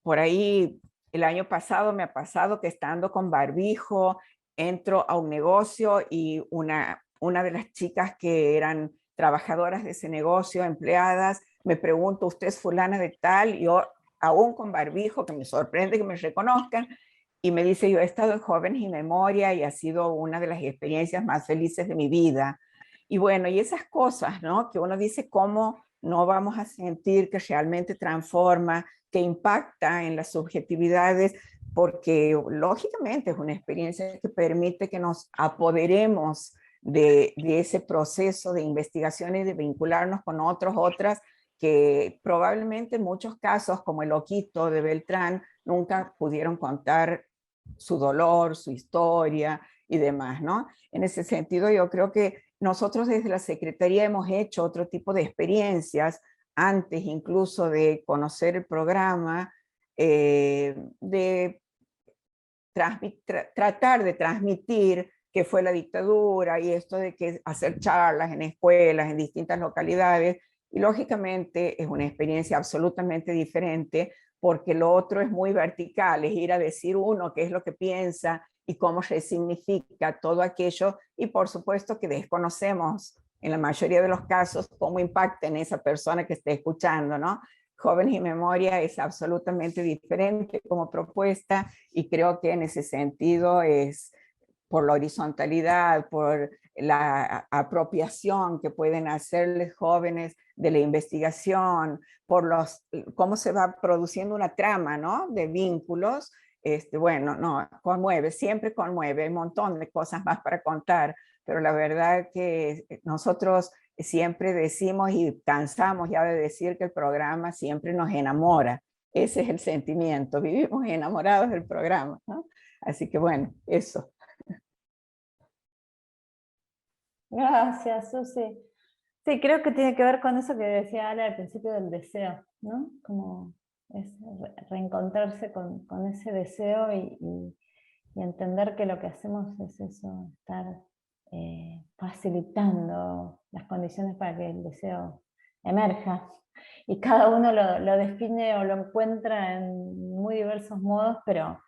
por ahí el año pasado me ha pasado que estando con barbijo, entro a un negocio y una de las chicas que eran trabajadoras de ese negocio, empleadas, me pregunta, ¿usted es fulana de tal? Y yo, aún con barbijo, que me sorprende que me reconozcan, y me dice, yo he estado en Jóvenes y Memoria y ha sido una de las experiencias más felices de mi vida. Y bueno, y esas cosas, ¿no? Que uno dice, ¿cómo no vamos a sentir que realmente transforma, que impacta en las subjetividades? Porque lógicamente es una experiencia que permite que nos apoderemos de ese proceso de investigación y de vincularnos con otras, que probablemente en muchos casos, como el loquito de Beltrán, nunca pudieron contar su dolor, su historia y demás, ¿no? En ese sentido, yo creo que nosotros desde la Secretaría hemos hecho otro tipo de experiencias antes incluso de conocer el programa, de tratar de transmitir qué fue la dictadura y esto de que hacer charlas en escuelas, en distintas localidades, y lógicamente es una experiencia absolutamente diferente porque lo otro es muy vertical, es ir a decir uno qué es lo que piensa y cómo resignifica todo aquello, y por supuesto que desconocemos en la mayoría de los casos cómo impacta en esa persona que esté escuchando, ¿no? Jóvenes y Memoria es absolutamente diferente como propuesta y creo que en ese sentido es por la horizontalidad, por la apropiación que pueden hacerles jóvenes de la investigación, por cómo se va produciendo una trama, ¿no? De vínculos. Bueno, no, conmueve, siempre conmueve, hay un montón de cosas más para contar, pero la verdad que nosotros siempre decimos y cansamos ya de decir que el programa siempre nos enamora. Ese es el sentimiento, vivimos enamorados del programa, ¿no? Así que bueno, eso. Gracias, Susi. Sí, creo que tiene que ver con eso que decía Ale al principio del deseo, ¿no? Como es reencontrarse con ese deseo y entender que lo que hacemos es eso, estar facilitando las condiciones para que el deseo emerja. Y cada uno lo define o lo encuentra en muy diversos modos, pero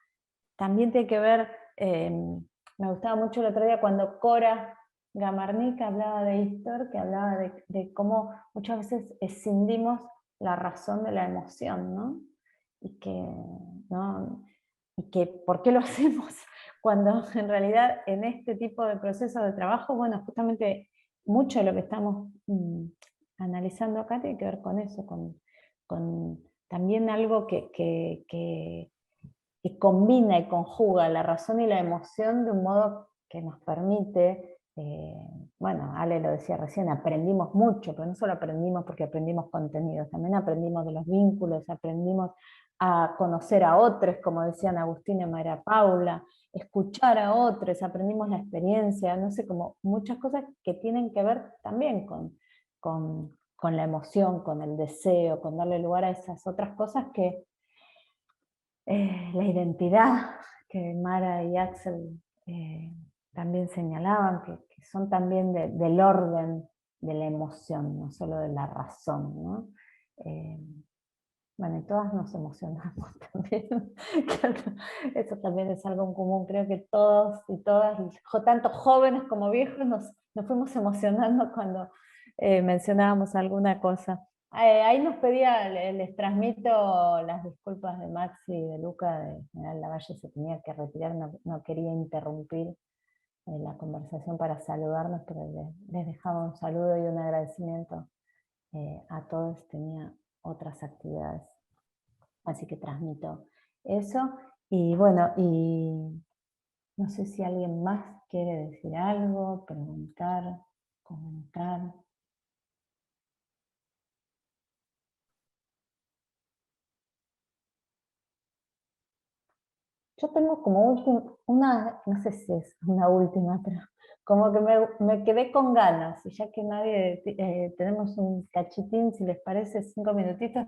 también tiene que ver, me gustaba mucho el otro día cuando Cora Gamarnik hablaba de Ístor, que hablaba de cómo muchas veces escindimos la razón de la emoción, ¿no? Y que ¿por qué lo hacemos? Cuando en realidad en este tipo de procesos de trabajo, bueno, justamente mucho de lo que estamos analizando acá tiene que ver con eso, con también algo que combina y conjuga la razón y la emoción de un modo que nos permite, bueno, Ale lo decía recién, aprendimos mucho, pero no solo aprendimos porque aprendimos contenidos, también aprendimos de los vínculos, aprendimos a conocer a otros, como decían Agustín y María Paula, escuchar a otros, aprendimos la experiencia, no sé, como muchas cosas que tienen que ver también con la emoción, con el deseo, con darle lugar a esas otras cosas que la identidad que Mara y Axel también señalaban, que son también del orden de la emoción, no solo de la razón, ¿no? Bueno, y todas nos emocionamos también. Eso también es algo en común, creo que todos y todas, tanto jóvenes como viejos, nos fuimos emocionando cuando mencionábamos alguna cosa. Ahí nos pedía, les transmito las disculpas de Maxi y de Luca, de General Lavalle se tenía que retirar, no quería interrumpir la conversación para saludarnos, pero les dejaba un saludo y un agradecimiento a todos, tenía otras actividades. Así que transmito eso. Y bueno, y no sé si alguien más quiere decir algo, preguntar, comentar. Yo tengo como no sé si es una última, pero como que me quedé con ganas, y ya que nadie, tenemos un cachitín, si les parece, 5 minutitos,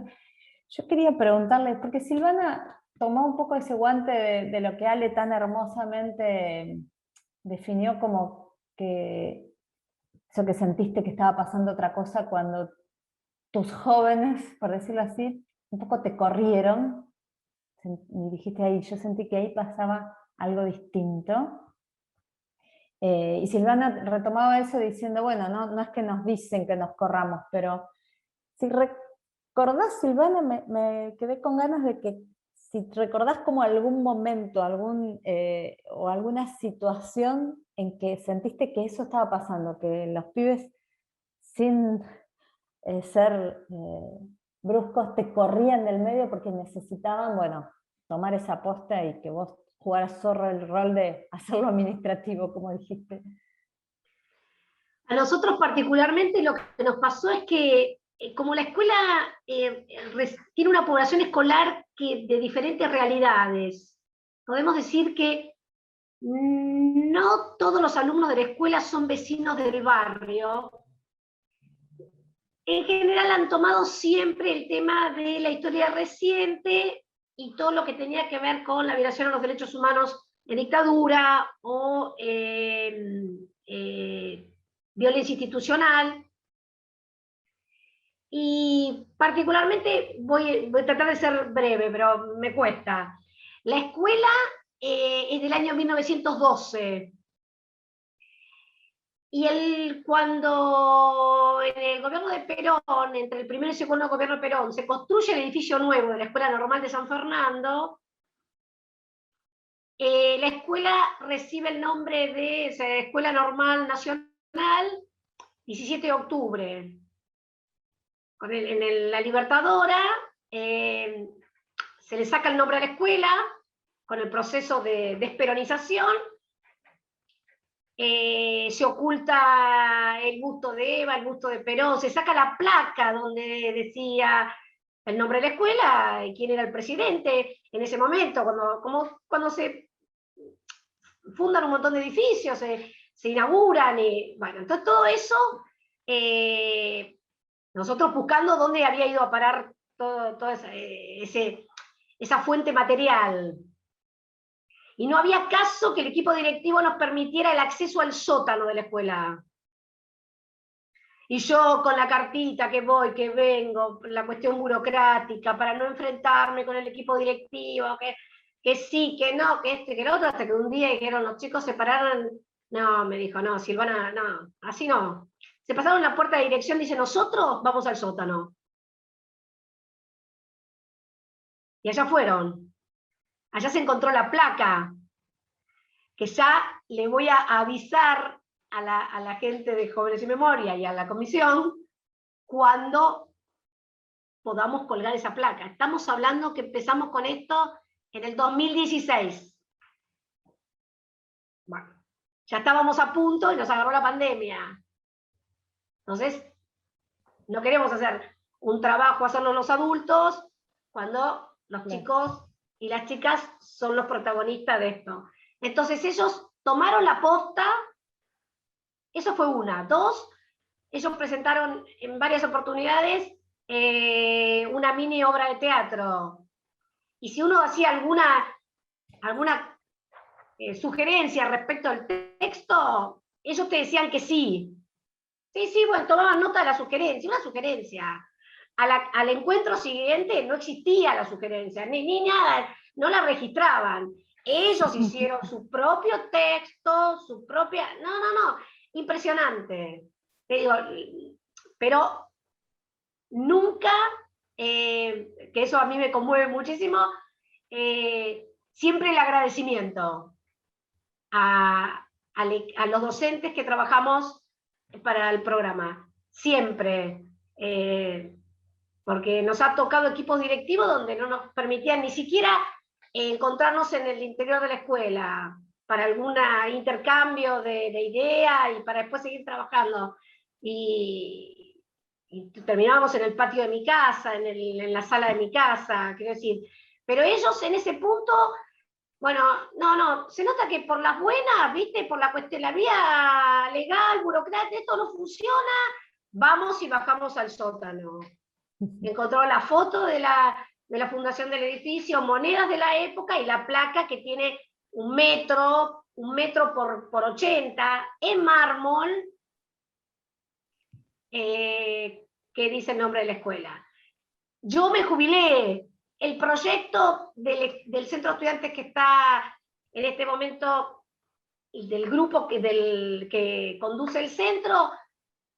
yo quería preguntarles, porque Silvana tomó un poco ese guante de lo que Ale tan hermosamente definió como que eso que sentiste que estaba pasando otra cosa cuando tus jóvenes, por decirlo así, un poco te corrieron, y dijiste ahí, yo sentí que ahí pasaba algo distinto. Y Silvana retomaba eso diciendo, bueno, no es que nos dicen que nos corramos, pero si recordás, Silvana, me quedé con ganas de que si recordás como algún momento, o alguna situación en que sentiste que eso estaba pasando, que los pibes sin ser bruscos te corrían del medio porque necesitaban, bueno, tomar esa posta y que vos jugaras zorro el rol de hacerlo administrativo, como dijiste. A nosotros particularmente lo que nos pasó es que como la escuela tiene una población escolar de diferentes realidades, podemos decir que no todos los alumnos de la escuela son vecinos del barrio. En general han tomado siempre el tema de la historia reciente y todo lo que tenía que ver con la violación a los derechos humanos en dictadura o violencia institucional. Y particularmente voy a tratar de ser breve, pero me cuesta. La escuela es del año 1912. Y cuando en el gobierno de Perón, entre el primer y segundo gobierno de Perón, se construye el edificio nuevo de la Escuela Normal de San Fernando, la escuela recibe el nombre de Escuela Normal Nacional 17 de octubre. En la Libertadora se le saca el nombre a la escuela con el proceso de desperonización. Se oculta el busto de Eva, el busto de Perón, se saca la placa donde decía el nombre de la escuela y quién era el presidente en ese momento, cuando se fundan un montón de edificios, se inauguran, bueno, entonces todo eso, nosotros buscando dónde había ido a parar toda esa fuente material. Y no había caso que el equipo directivo nos permitiera el acceso al sótano de la escuela. Y yo con la cartita que voy, que vengo, la cuestión burocrática, para no enfrentarme con el equipo directivo, que sí, que no, que este, que el otro, hasta que un día dijeron, los chicos se pararon, no, me dijo, no, Silvana, no, así no. Se pasaron la puerta de dirección, dice, nosotros vamos al sótano. Y allá fueron. Allá se encontró la placa, que ya le voy a avisar a la gente de Jóvenes y Memoria y a la comisión cuando podamos colgar esa placa. Estamos hablando que empezamos con esto en el 2016. Bueno, ya estábamos a punto y nos agarró la pandemia. Entonces, no queremos hacer un trabajo, hacerlo los adultos, cuando los chicos y las chicas son los protagonistas de esto. Entonces ellos tomaron la posta, eso fue una. Dos, ellos presentaron en varias oportunidades una mini obra de teatro. Y si uno hacía alguna sugerencia respecto al texto, ellos te decían que sí. Sí, bueno, tomaban nota de la sugerencia, una sugerencia. Al encuentro siguiente no existía la sugerencia, ni nada, no la registraban. Ellos hicieron su propio texto, su propia... No, impresionante. Te digo, pero nunca, que eso a mí me conmueve muchísimo, siempre el agradecimiento a los docentes que trabajamos para el programa, siempre, porque nos ha tocado equipos directivos donde no nos permitían ni siquiera encontrarnos en el interior de la escuela para algún intercambio de ideas y para después seguir trabajando. Y terminábamos en el patio de mi casa, en la sala de mi casa, quiero decir. Pero ellos en ese punto, bueno, no, se nota que por las buenas, ¿viste? Por la cuestión, la vía legal, burocrática, esto no funciona, vamos y bajamos al sótano. Encontró la foto de la fundación del edificio, monedas de la época y la placa que tiene 1 metro por 80, en mármol, que dice el nombre de la escuela. Yo me jubilé. El proyecto del centro de estudiantes que está en este momento, del grupo que conduce el centro,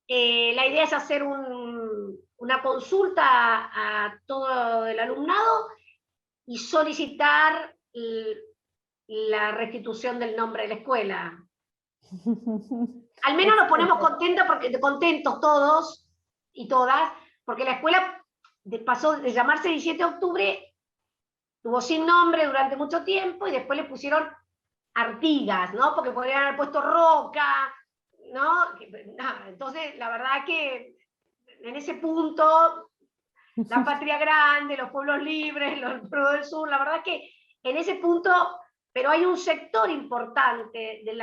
la idea es hacer una consulta a todo el alumnado y solicitar la restitución del nombre de la escuela. Al menos nos ponemos contentos todos y todas, porque la escuela pasó de llamarse 17 de octubre, tuvo sin nombre durante mucho tiempo, y después le pusieron Artigas, ¿no? Porque podrían haber puesto Roca, ¿no? Entonces, la verdad que en ese punto, la patria grande, los pueblos libres, los pueblos del sur, la verdad que en ese punto, pero hay un sector importante de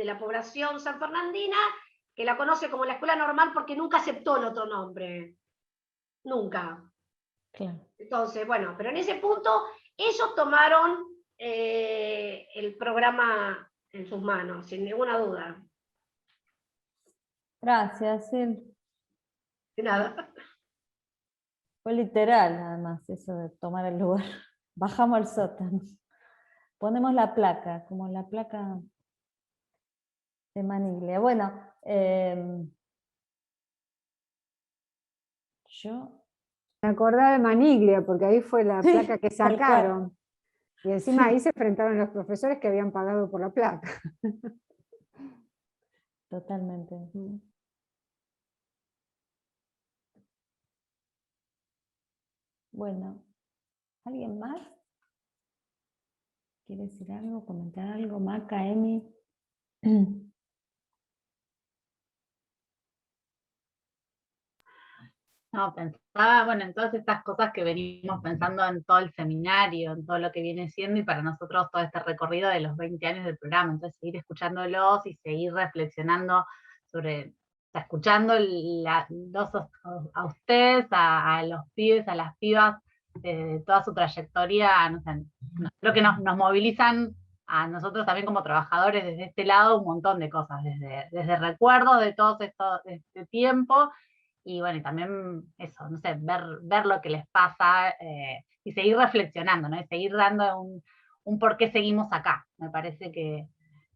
la población sanfernandina que la conoce como la escuela normal porque nunca aceptó el otro nombre. Nunca. Claro. Entonces, bueno, pero en ese punto ellos tomaron el programa en sus manos, sin ninguna duda. Gracias, Sil. De nada. Fue literal, además, eso de tomar el lugar. Bajamos al sótano. Ponemos la placa, como la placa de Maniglia. Bueno, yo... Me acordaba de Maniglia, porque ahí fue la Sí, placa que tal cual. sacaron. Y encima Sí. ahí se enfrentaron los profesores que habían pagado por la placa. Totalmente. Bueno, ¿alguien más? ¿Quiere decir algo, comentar algo? Maca, Emi. No, pensaba, bueno, en todas estas cosas que venimos pensando en todo el seminario, en todo lo que viene siendo, y para nosotros todo este recorrido de los 20 años del programa, entonces seguir escuchándolos y seguir reflexionando sobre escuchando a ustedes, a los pibes, a las pibas, de toda su trayectoria, no sé, creo que nos movilizan a nosotros también como trabajadores desde este lado un montón de cosas, desde recuerdos de todo este tiempo, y bueno, y también eso, no sé, ver lo que les pasa, y seguir reflexionando, ¿no? Y seguir dando un por qué seguimos acá. Me parece que,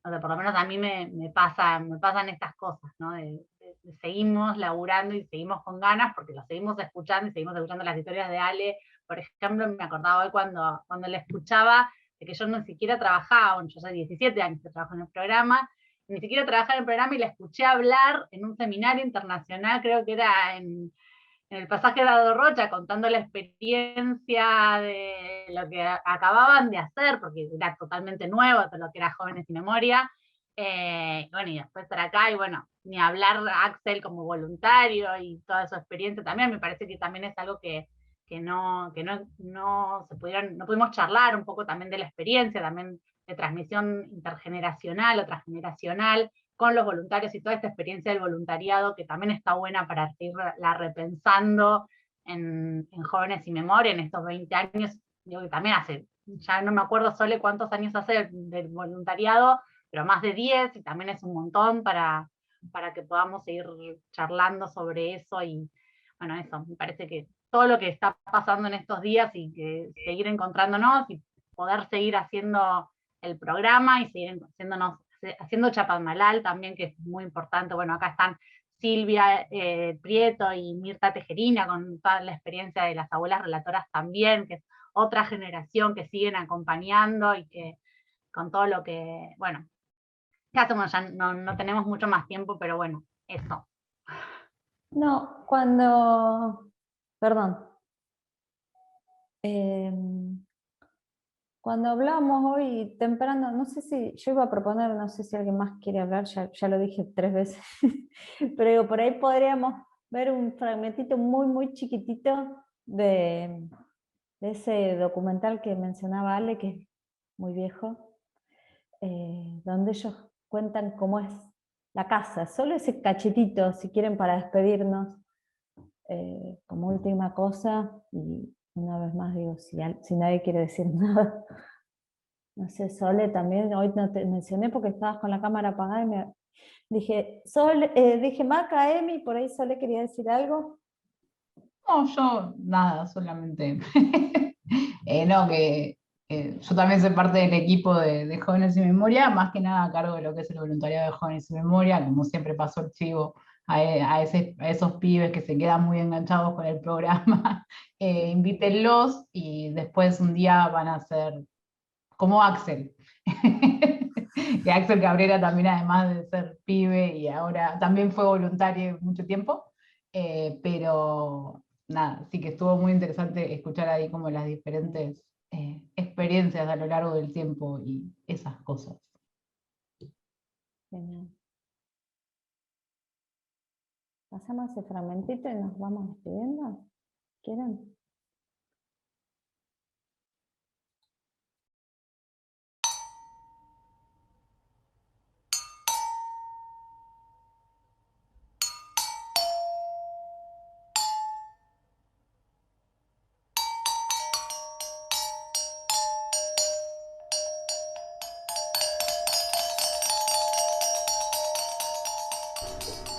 no sé, por lo menos a mí me pasan estas cosas, ¿no? Seguimos laburando y seguimos con ganas porque lo seguimos escuchando y seguimos escuchando las historias de Ale. Por ejemplo, me acordaba hoy cuando le escuchaba de que yo no siquiera trabajaba, yo soy 17 años que trabajo en el programa, ni siquiera trabajaba en el programa y la escuché hablar en un seminario internacional, creo que era en el pasaje de Dado Rocha, contando la experiencia de lo que acababan de hacer, porque era totalmente nuevo, todo lo que era Jóvenes sin Memoria, bueno, y después estar acá, y bueno, ni hablar a Axel como voluntario, y toda su experiencia también, me parece que también es algo que no pudimos charlar un poco también de la experiencia, también de transmisión intergeneracional o transgeneracional, con los voluntarios y toda esta experiencia del voluntariado que también está buena para seguirla repensando en Jóvenes sin Memoria, en estos 20 años, digo que también hace, ya no me acuerdo Sole cuántos años hace del voluntariado, pero más de 10, y también es un montón para que podamos seguir charlando sobre eso, y bueno, eso, me parece que todo lo que está pasando en estos días, y que seguir encontrándonos, y poder seguir haciendo el programa, y seguir haciendo Chapadmalal también, que es muy importante. Bueno, acá están Silvia Prieto y Mirta Tejerina, con toda la experiencia de las abuelas relatoras también, que es otra generación que siguen acompañando, y que con todo lo que, bueno, ya no tenemos mucho más tiempo, pero bueno, eso. No, perdón, cuando hablamos hoy temprano, no sé si, yo iba a proponer, no sé si alguien más quiere hablar, ya lo dije 3 veces, pero digo, por ahí podríamos ver un fragmentito muy, muy chiquitito de ese documental que mencionaba Ale, que es muy viejo, donde ellos cuentan cómo es la casa, solo ese cachetito, si quieren, para despedirnos, como última cosa, y una vez más digo, si nadie quiere decir nada. No sé, Sole, también hoy no te mencioné porque estabas con la cámara apagada, y dije, dije Maca, Emi, por ahí Sole quería decir algo. No, yo nada, solamente no, que yo también soy parte del equipo de Jóvenes sin Memoria, más que nada a cargo de lo que es el voluntariado de Jóvenes sin Memoria, como siempre pasó el chivo a esos pibes que se quedan muy enganchados con el programa, invítenlos, y después un día van a ser como Axel. Que Axel Cabrera también, además de ser pibe, y ahora también fue voluntario mucho tiempo, pero nada, sí que estuvo muy interesante escuchar ahí como las diferentes experiencias a lo largo del tiempo y esas cosas. Genial. Pasamos ese fragmentito y nos vamos despidiendo. ¿Quieren?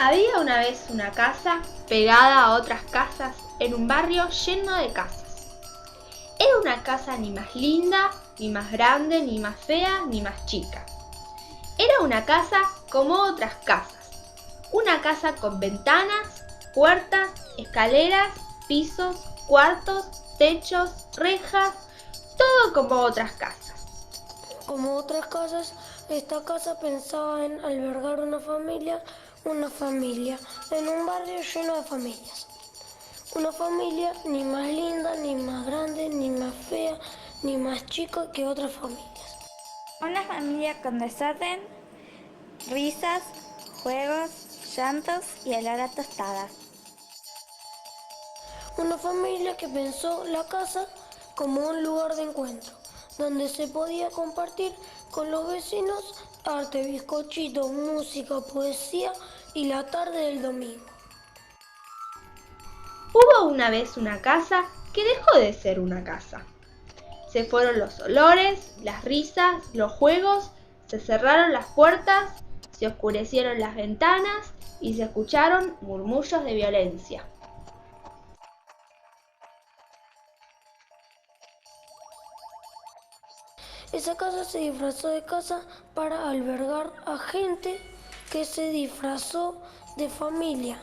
Había una vez una casa pegada a otras casas en un barrio lleno de casas. Era una casa ni más linda, ni más grande, ni más fea, ni más chica. Era una casa como otras casas. Una casa con ventanas, puertas, escaleras, pisos, cuartos, techos, rejas, todo como otras casas. Como otras casas, esta casa pensaba en albergar una familia en un barrio lleno de familias. Una familia ni más linda, ni más grande, ni más fea, ni más chica que otras familias. Una familia con desorden, risas, juegos, llantos y olor a tostadas. Una familia que pensó la casa como un lugar de encuentro, donde se podía compartir con los vecinos arte, bizcochitos, música, poesía y la tarde del domingo. Hubo una vez una casa que dejó de ser una casa. Se fueron los olores, las risas, los juegos, se cerraron las puertas, se oscurecieron las ventanas y se escucharon murmullos de violencia. Esa casa se disfrazó de casa para albergar a gente que se disfrazó de familia.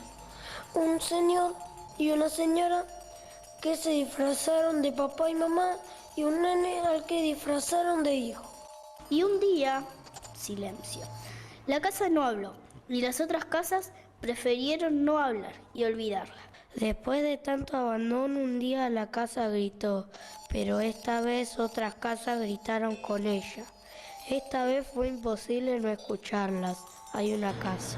Un señor y una señora que se disfrazaron de papá y mamá y un nene al que disfrazaron de hijo. Y un día, silencio. La casa no habló y las otras casas prefirieron no hablar y olvidarla. Después de tanto abandono, un día la casa gritó, pero esta vez otras casas gritaron con ella. Esta vez fue imposible no escucharlas. Hay una casa.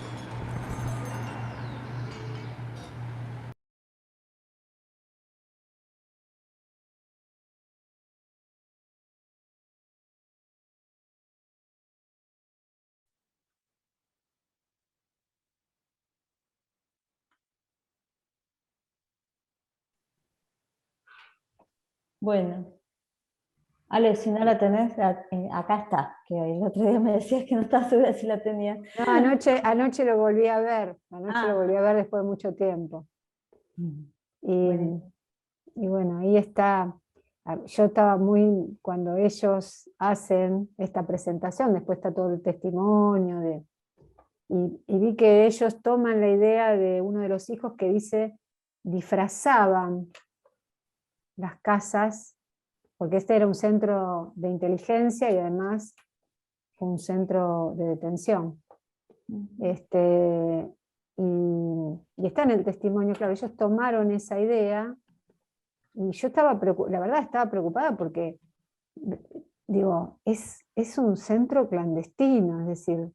Bueno, Ale, si no la tenés, acá está, que el otro día me decías que no estás segura si la tenías. No, anoche lo volví a ver, lo volví a ver después de mucho tiempo. Y bueno, ahí está. Yo estaba muy, cuando ellos hacen esta presentación, después está todo el testimonio, y vi que ellos toman la idea de uno de los hijos que dice, disfrazaban las casas, porque este era un centro de inteligencia y además un centro de detención. Y está en el testimonio, claro, ellos tomaron esa idea, y yo la verdad estaba preocupada porque, digo, es un centro clandestino, es decir,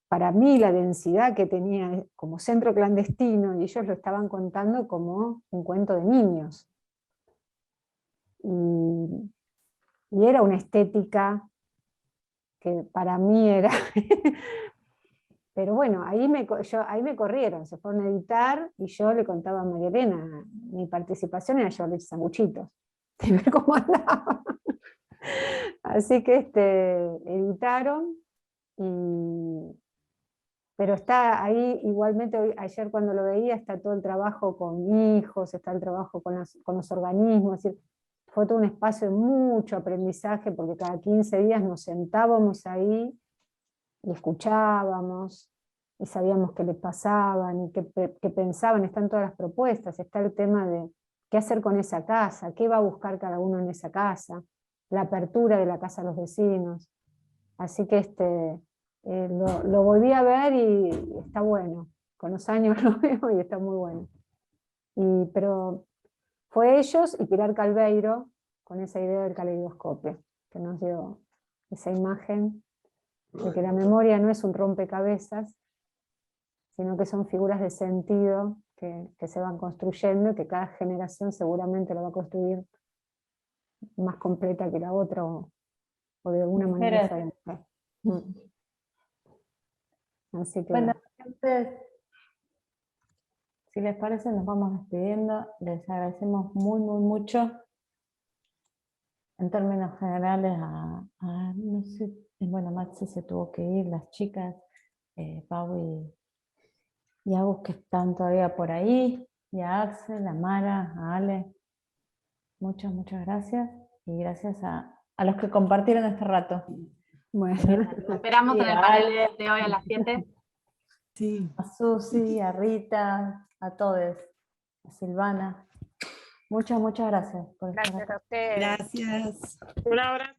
para mí la densidad que tenía como centro clandestino, y ellos lo estaban contando como un cuento de niños. Y era una estética que para mí era... Pero bueno, ahí me corrieron, se fueron a editar, y yo le contaba a María Elena, mi participación era llevarle sanguchitos, de ver cómo andaba. Así que editaron, pero está ahí igualmente, ayer cuando lo veía, está todo el trabajo con hijos, está el trabajo con los organismos, es decir, fue todo un espacio de mucho aprendizaje, porque cada 15 días nos sentábamos ahí, y escuchábamos, y sabíamos qué les pasaban, y qué pensaban. Están todas las propuestas, está el tema de qué hacer con esa casa, qué va a buscar cada uno en esa casa, la apertura de la casa a los vecinos. Así que lo volví a ver y está bueno, con los años lo veo y está muy bueno. Pero fue ellos y Pilar Calveiro, con esa idea del caleidoscopio, que nos dio esa imagen de que la memoria no es un rompecabezas, sino que son figuras de sentido que se van construyendo, y que cada generación seguramente la va a construir más completa que la otra, o de alguna manera diferente. Así que bueno, entonces, si les parece, nos vamos despidiendo. Les agradecemos muy, muy mucho, en términos generales, no sé, bueno, Maxi se tuvo que ir, las chicas, Pau y Agus, que están todavía por ahí, y a Axel, a Mara, a Ale. Muchas, muchas gracias, y gracias a los que compartieron este rato. Bueno, esperamos en el panel de hoy a las 7. Sí. A Susi, a Rita, a todos, a Silvana. Muchas, muchas gracias por estar acá. Gracias a ustedes. Gracias. Un abrazo.